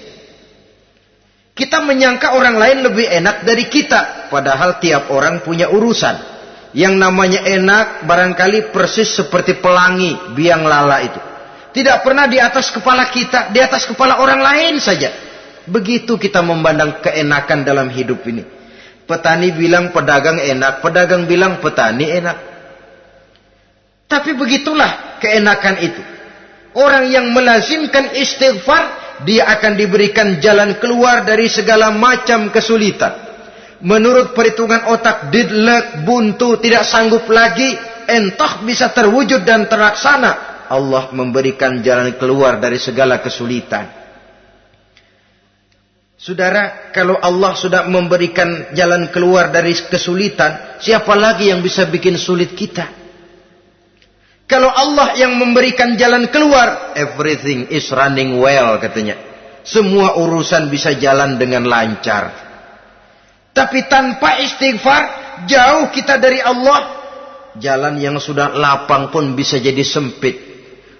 S1: Kita menyangka orang lain lebih enak dari kita, padahal tiap orang punya urusan. Yang namanya enak barangkali persis seperti pelangi biang lala itu. Tidak pernah di atas kepala kita, di atas kepala orang lain saja. Begitu kita memandang keenakan dalam hidup ini. Petani bilang pedagang enak, pedagang bilang petani enak. Tapi begitulah keenakan itu. Orang yang melazimkan istighfar, dia akan diberikan jalan keluar dari segala macam kesulitan. Menurut perhitungan otak, deadlock, buntu, tidak sanggup lagi, entah bisa terwujud dan terlaksana. Allah memberikan jalan keluar dari segala kesulitan. Saudara, kalau Allah sudah memberikan jalan keluar dari kesulitan, siapa lagi yang bisa bikin sulit kita? Kalau Allah yang memberikan jalan keluar, everything is running well katanya. Semua urusan bisa jalan dengan lancar. Tapi tanpa istighfar, jauh kita dari Allah. Jalan yang sudah lapang pun bisa jadi sempit.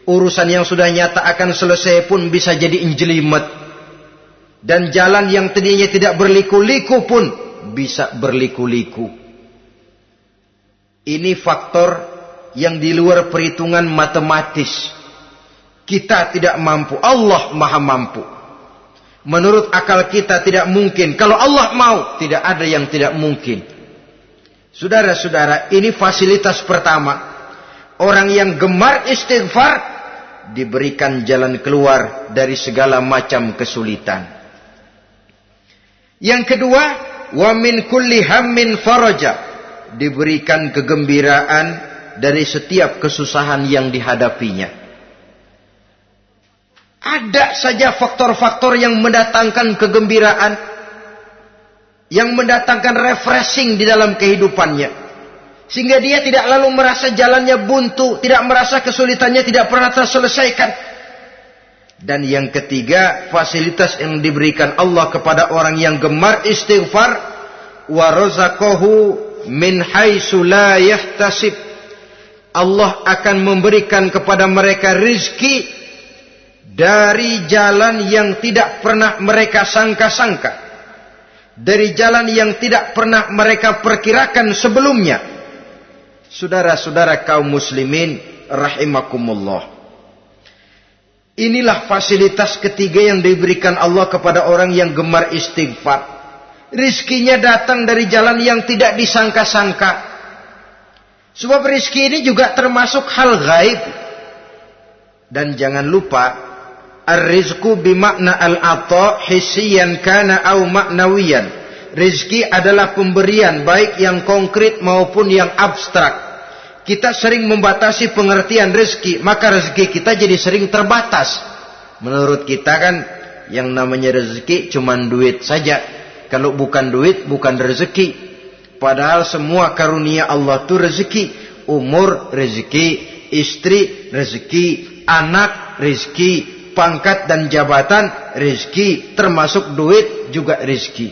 S1: Urusan yang sudah nyata akan selesai pun bisa jadi injelimet. Dan jalan yang tadinya tidak berliku-liku pun bisa berliku-liku. Ini faktor yang di luar perhitungan matematis. Kita tidak mampu, Allah maha mampu. Menurut akal kita tidak mungkin. Kalau Allah mau, tidak ada yang tidak mungkin. Saudara-saudara, ini fasilitas pertama. Orang yang gemar istighfar, diberikan jalan keluar dari segala macam kesulitan. Yang kedua, wa min kulli hammin faraja. Diberikan kegembiraan dari setiap kesusahan yang dihadapinya. Ada saja faktor-faktor yang mendatangkan kegembiraan, yang mendatangkan refreshing di dalam kehidupannya, sehingga dia tidak lalu merasa jalannya buntu, tidak merasa kesulitannya tidak pernah terselesaikan. Dan yang ketiga, fasilitas yang diberikan Allah kepada orang yang gemar istighfar, wa razaqahu min haitsu la yahtasib. Allah akan memberikan kepada mereka rizki dari jalan yang tidak pernah mereka sangka-sangka. dari jalan yang tidak pernah mereka perkirakan sebelumnya. Saudara-saudara kaum muslimin rahimakumullah. Inilah fasilitas ketiga yang diberikan Allah kepada orang yang gemar istighfar. Rizkinya datang dari jalan yang tidak disangka-sangka. Sebab rizki ini juga termasuk hal gaib. Dan jangan lupa, ar-rizqu bimakna al-ata hissiyan kana au ma'nawiyan. Rizki adalah pemberian baik yang konkret maupun yang abstrak. Kita sering membatasi pengertian rezeki, maka rezeki kita jadi sering terbatas. Menurut kita kan yang namanya rezeki cuma duit saja. Kalau bukan duit bukan rezeki. Padahal semua karunia Allah itu rezeki. Umur rezeki, istri rezeki, anak rezeki, pangkat dan jabatan rezeki, termasuk duit juga rezeki.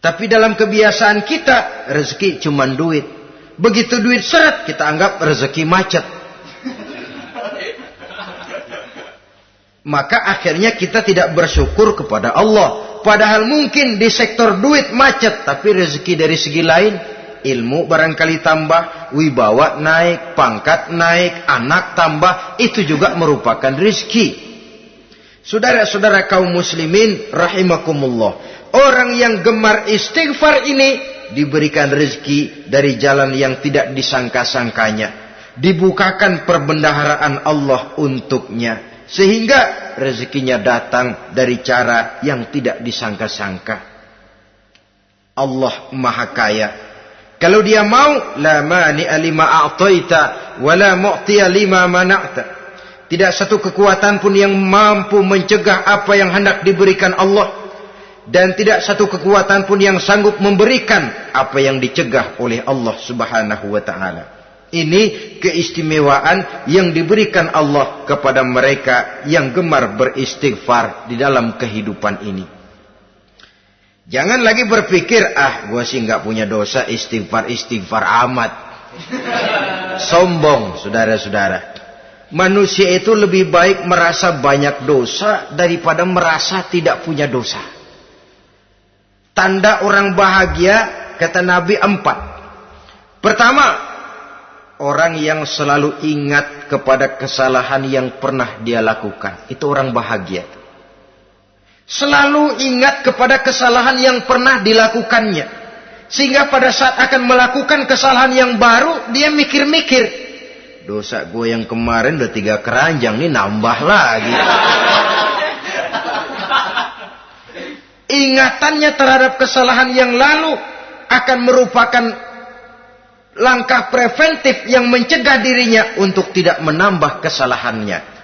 S1: Tapi dalam kebiasaan kita rezeki cuma duit. Begitu duit seret kita anggap rezeki macet. Maka akhirnya kita tidak bersyukur kepada Allah. Padahal mungkin di sektor duit macet, tapi rezeki dari segi lain, ilmu barangkali tambah, wibawa naik, pangkat naik, anak tambah, itu juga merupakan rezeki. Saudara-saudara kaum muslimin rahimakumullah, orang yang gemar istighfar ini diberikan rezeki dari jalan yang tidak disangka-sangkanya. Dibukakan perbendaharaan Allah untuknya. Sehingga rezekinya datang dari cara yang tidak disangka-sangka. Allah Maha Kaya. Kalau dia mau, la mani'a lima a'taita wa la mu'tiya lima mana'ta. Tidak satu kekuatan pun yang mampu mencegah apa yang hendak diberikan Allah, dan tidak satu kekuatan pun yang sanggup memberikan apa yang dicegah oleh Allah Subhanahu wa taala. Ini keistimewaan yang diberikan Allah kepada mereka yang gemar beristighfar di dalam kehidupan ini. Jangan lagi berpikir, gua sih nggak punya dosa, istighfar amat. Sombong, saudara-saudara. Manusia itu lebih baik merasa banyak dosa daripada merasa tidak punya dosa. Tanda orang bahagia, kata Nabi, 4. Pertama, orang yang selalu ingat kepada kesalahan yang pernah dia lakukan. Itu orang bahagia. Selalu ingat kepada kesalahan yang pernah dilakukannya. Sehingga pada saat akan melakukan kesalahan yang baru, dia mikir-mikir. Dosa gue yang kemarin udah 3 keranjang, nih nambah lagi. Ingatannya terhadap kesalahan yang lalu akan merupakan langkah preventif yang mencegah dirinya untuk tidak menambah kesalahannya.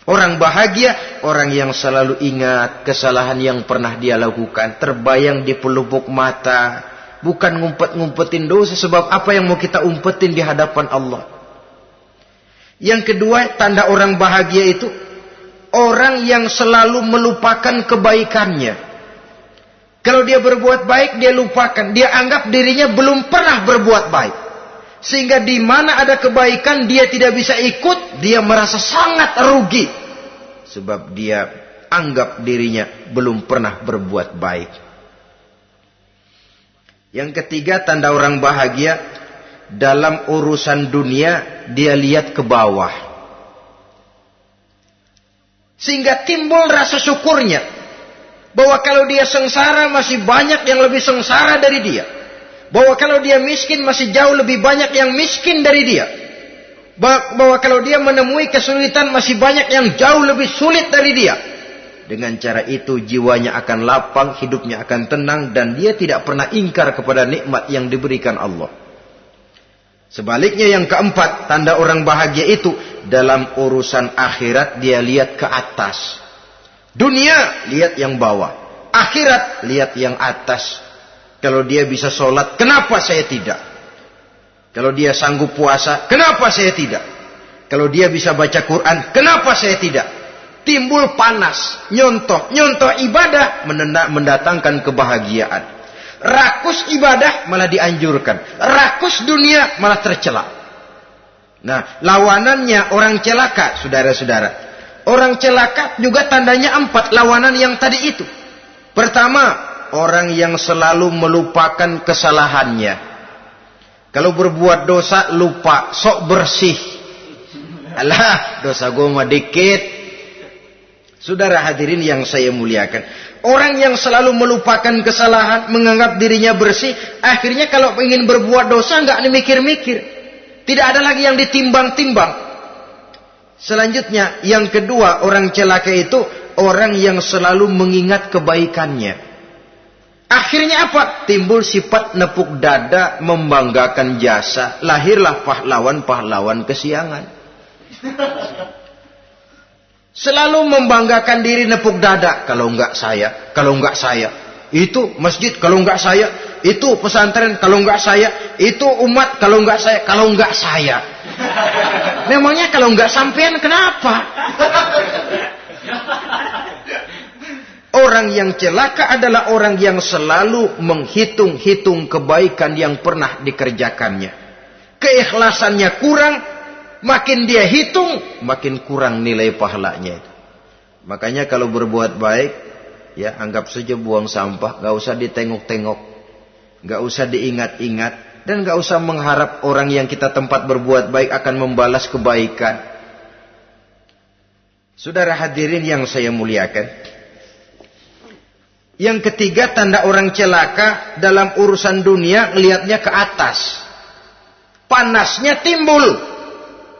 S1: Orang bahagia, orang yang selalu ingat kesalahan yang pernah dia lakukan, terbayang di pelupuk mata, bukan ngumpet-ngumpetin dosa. Sebab apa yang mau kita umpetin di hadapan Allah? Yang kedua, tanda orang bahagia itu orang yang selalu melupakan kebaikannya. Kalau dia berbuat baik, dia lupakan. Dia anggap dirinya belum pernah berbuat baik. Sehingga di mana ada kebaikan, dia tidak bisa ikut. Dia merasa sangat rugi. Sebab dia anggap dirinya belum pernah berbuat baik. Yang ketiga, tanda orang bahagia, dalam urusan dunia, dia lihat ke bawah. Sehingga timbul rasa syukurnya. Bahwa kalau dia sengsara masih banyak yang lebih sengsara dari dia. Bahwa kalau dia miskin masih jauh lebih banyak yang miskin dari dia. Bahwa kalau dia menemui kesulitan masih banyak yang jauh lebih sulit dari dia. Dengan cara itu jiwanya akan lapang, hidupnya akan tenang, dan dia tidak pernah ingkar kepada nikmat yang diberikan Allah. Sebaliknya yang keempat, tanda orang bahagia itu dalam urusan akhirat dia lihat ke atas. Dunia, lihat yang bawah. Akhirat, lihat yang atas. Kalau dia bisa sholat, kenapa saya tidak? Kalau dia sanggup puasa, kenapa saya tidak? Kalau dia bisa baca Quran, kenapa saya tidak? Timbul panas, nyontoh ibadah mendatangkan kebahagiaan. Rakus ibadah malah dianjurkan. Rakus dunia malah tercela. Nah, lawanannya orang celaka, saudara-saudara. Orang celaka juga tandanya 4 lawanan yang tadi itu. Pertama, orang yang selalu melupakan kesalahannya. Kalau berbuat dosa lupa, sok bersih. Alah, dosa gue mah dikit. Saudara hadirin yang saya muliakan, orang yang selalu melupakan kesalahan, menganggap dirinya bersih, akhirnya kalau ingin berbuat dosa nggak dimikir-mikir. Tidak ada lagi yang ditimbang-timbang. Selanjutnya, yang kedua, orang celaka itu orang yang selalu mengingat kebaikannya. Akhirnya apa? Timbul sifat nepuk dada, membanggakan jasa. Lahirlah pahlawan-pahlawan kesiangan. Selalu membanggakan diri, nepuk dada. Kalau enggak saya, kalau enggak saya. Itu masjid, kalau enggak saya. Itu pesantren, kalau enggak saya. Itu umat, kalau enggak saya. Kalau enggak saya. Memangnya kalau enggak sampean kenapa? Orang yang celaka adalah orang yang selalu menghitung-hitung kebaikan yang pernah dikerjakannya. Keikhlasannya kurang, makin dia hitung, makin kurang nilai pahalanya itu. Makanya kalau berbuat baik, ya anggap saja buang sampah, gak usah ditengok-tengok, gak usah diingat-ingat, dan gak usah mengharap orang yang kita tempat berbuat baik akan membalas kebaikan. Saudara hadirin yang saya muliakan, yang ketiga, tanda orang celaka dalam urusan dunia, lihatnya ke atas. Panasnya timbul.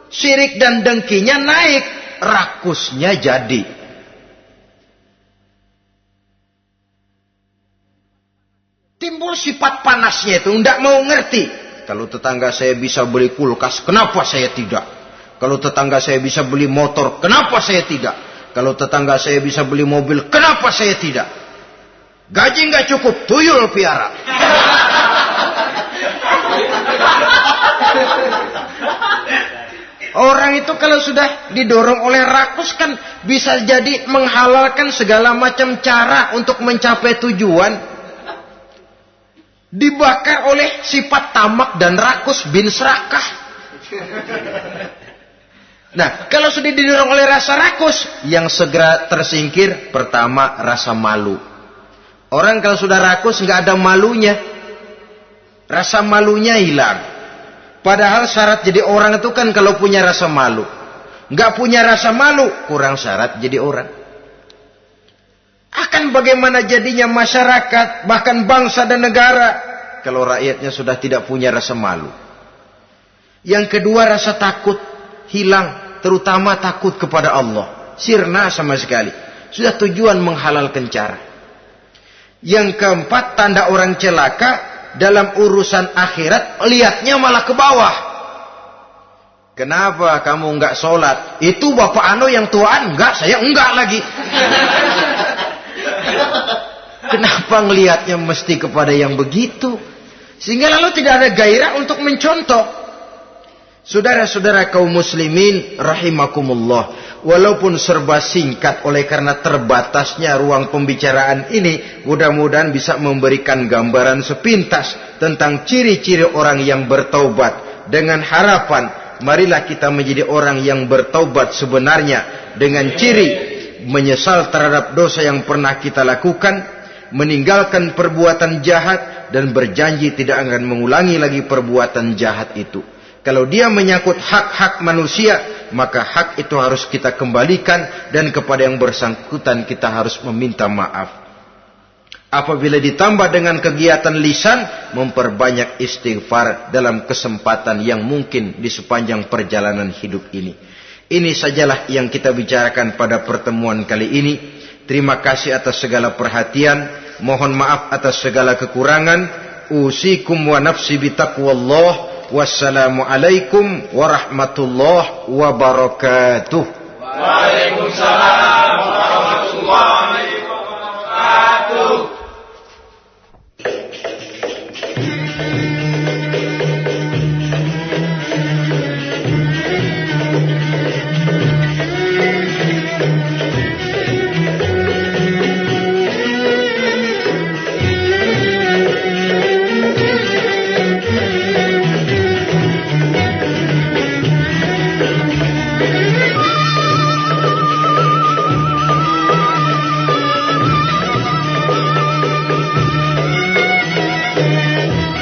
S1: Syirik dan dengkinya naik. Rakusnya jadi. Timbul sifat panasnya itu. Tidak mau ngerti. Kalau tetangga saya bisa beli kulkas, kenapa saya tidak? Kalau tetangga saya bisa beli motor, kenapa saya tidak? Kalau tetangga saya bisa beli mobil, kenapa saya tidak? Gaji nggak cukup, tuyul piara. Orang itu kalau sudah didorong oleh rakus kan bisa jadi menghalalkan segala macam cara untuk mencapai tujuan. Dibakar oleh sifat tamak dan rakus bin serakah. Nah, kalau sudah didorong oleh rasa rakus, yang segera tersingkir pertama rasa malu. Orang kalau sudah rakus nggak ada malunya, rasa malunya hilang. Padahal syarat jadi orang itu kan kalau punya rasa malu. Nggak punya rasa malu, kurang syarat jadi orang. Akan bagaimana jadinya masyarakat, bahkan bangsa dan negara, kalau rakyatnya sudah tidak punya rasa malu. Yang kedua, rasa takut hilang, terutama takut kepada Allah. Sirna sama sekali. Sudah tujuan menghalalkan cara. Yang keempat, tanda orang celaka dalam urusan akhirat, lihatnya malah ke bawah. Kenapa kamu enggak sholat? Itu bapak anu yang tuaan, enggak, saya enggak lagi. Kenapa ngelihatnya mesti kepada yang begitu? Sehingga lalu tidak ada gairah untuk mencontoh. Saudara-saudara kaum muslimin rahimakumullah, walaupun serba singkat oleh karena terbatasnya ruang pembicaraan ini, mudah-mudahan bisa memberikan gambaran sepintas tentang ciri-ciri orang yang bertaubat. Dengan harapan, marilah kita menjadi orang yang bertaubat sebenarnya, dengan ciri menyesal terhadap dosa yang pernah kita lakukan, meninggalkan perbuatan jahat, dan berjanji tidak akan mengulangi lagi perbuatan jahat itu. Kalau dia menyangkut hak-hak manusia, maka hak itu harus kita kembalikan, dan kepada yang bersangkutan kita harus meminta maaf. Apabila ditambah dengan kegiatan lisan, memperbanyak istighfar dalam kesempatan yang mungkin di sepanjang perjalanan hidup ini. Ini sajalah yang kita bicarakan pada pertemuan kali ini. Terima kasih atas segala perhatian. Mohon maaf atas segala kekurangan. Usikum wa nafsi bitaqwallah. Wassalamualaikum warahmatullahi wabarakatuh.
S2: Waalaikumsalam warahmatullahi wabarakatuh.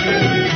S2: Amin.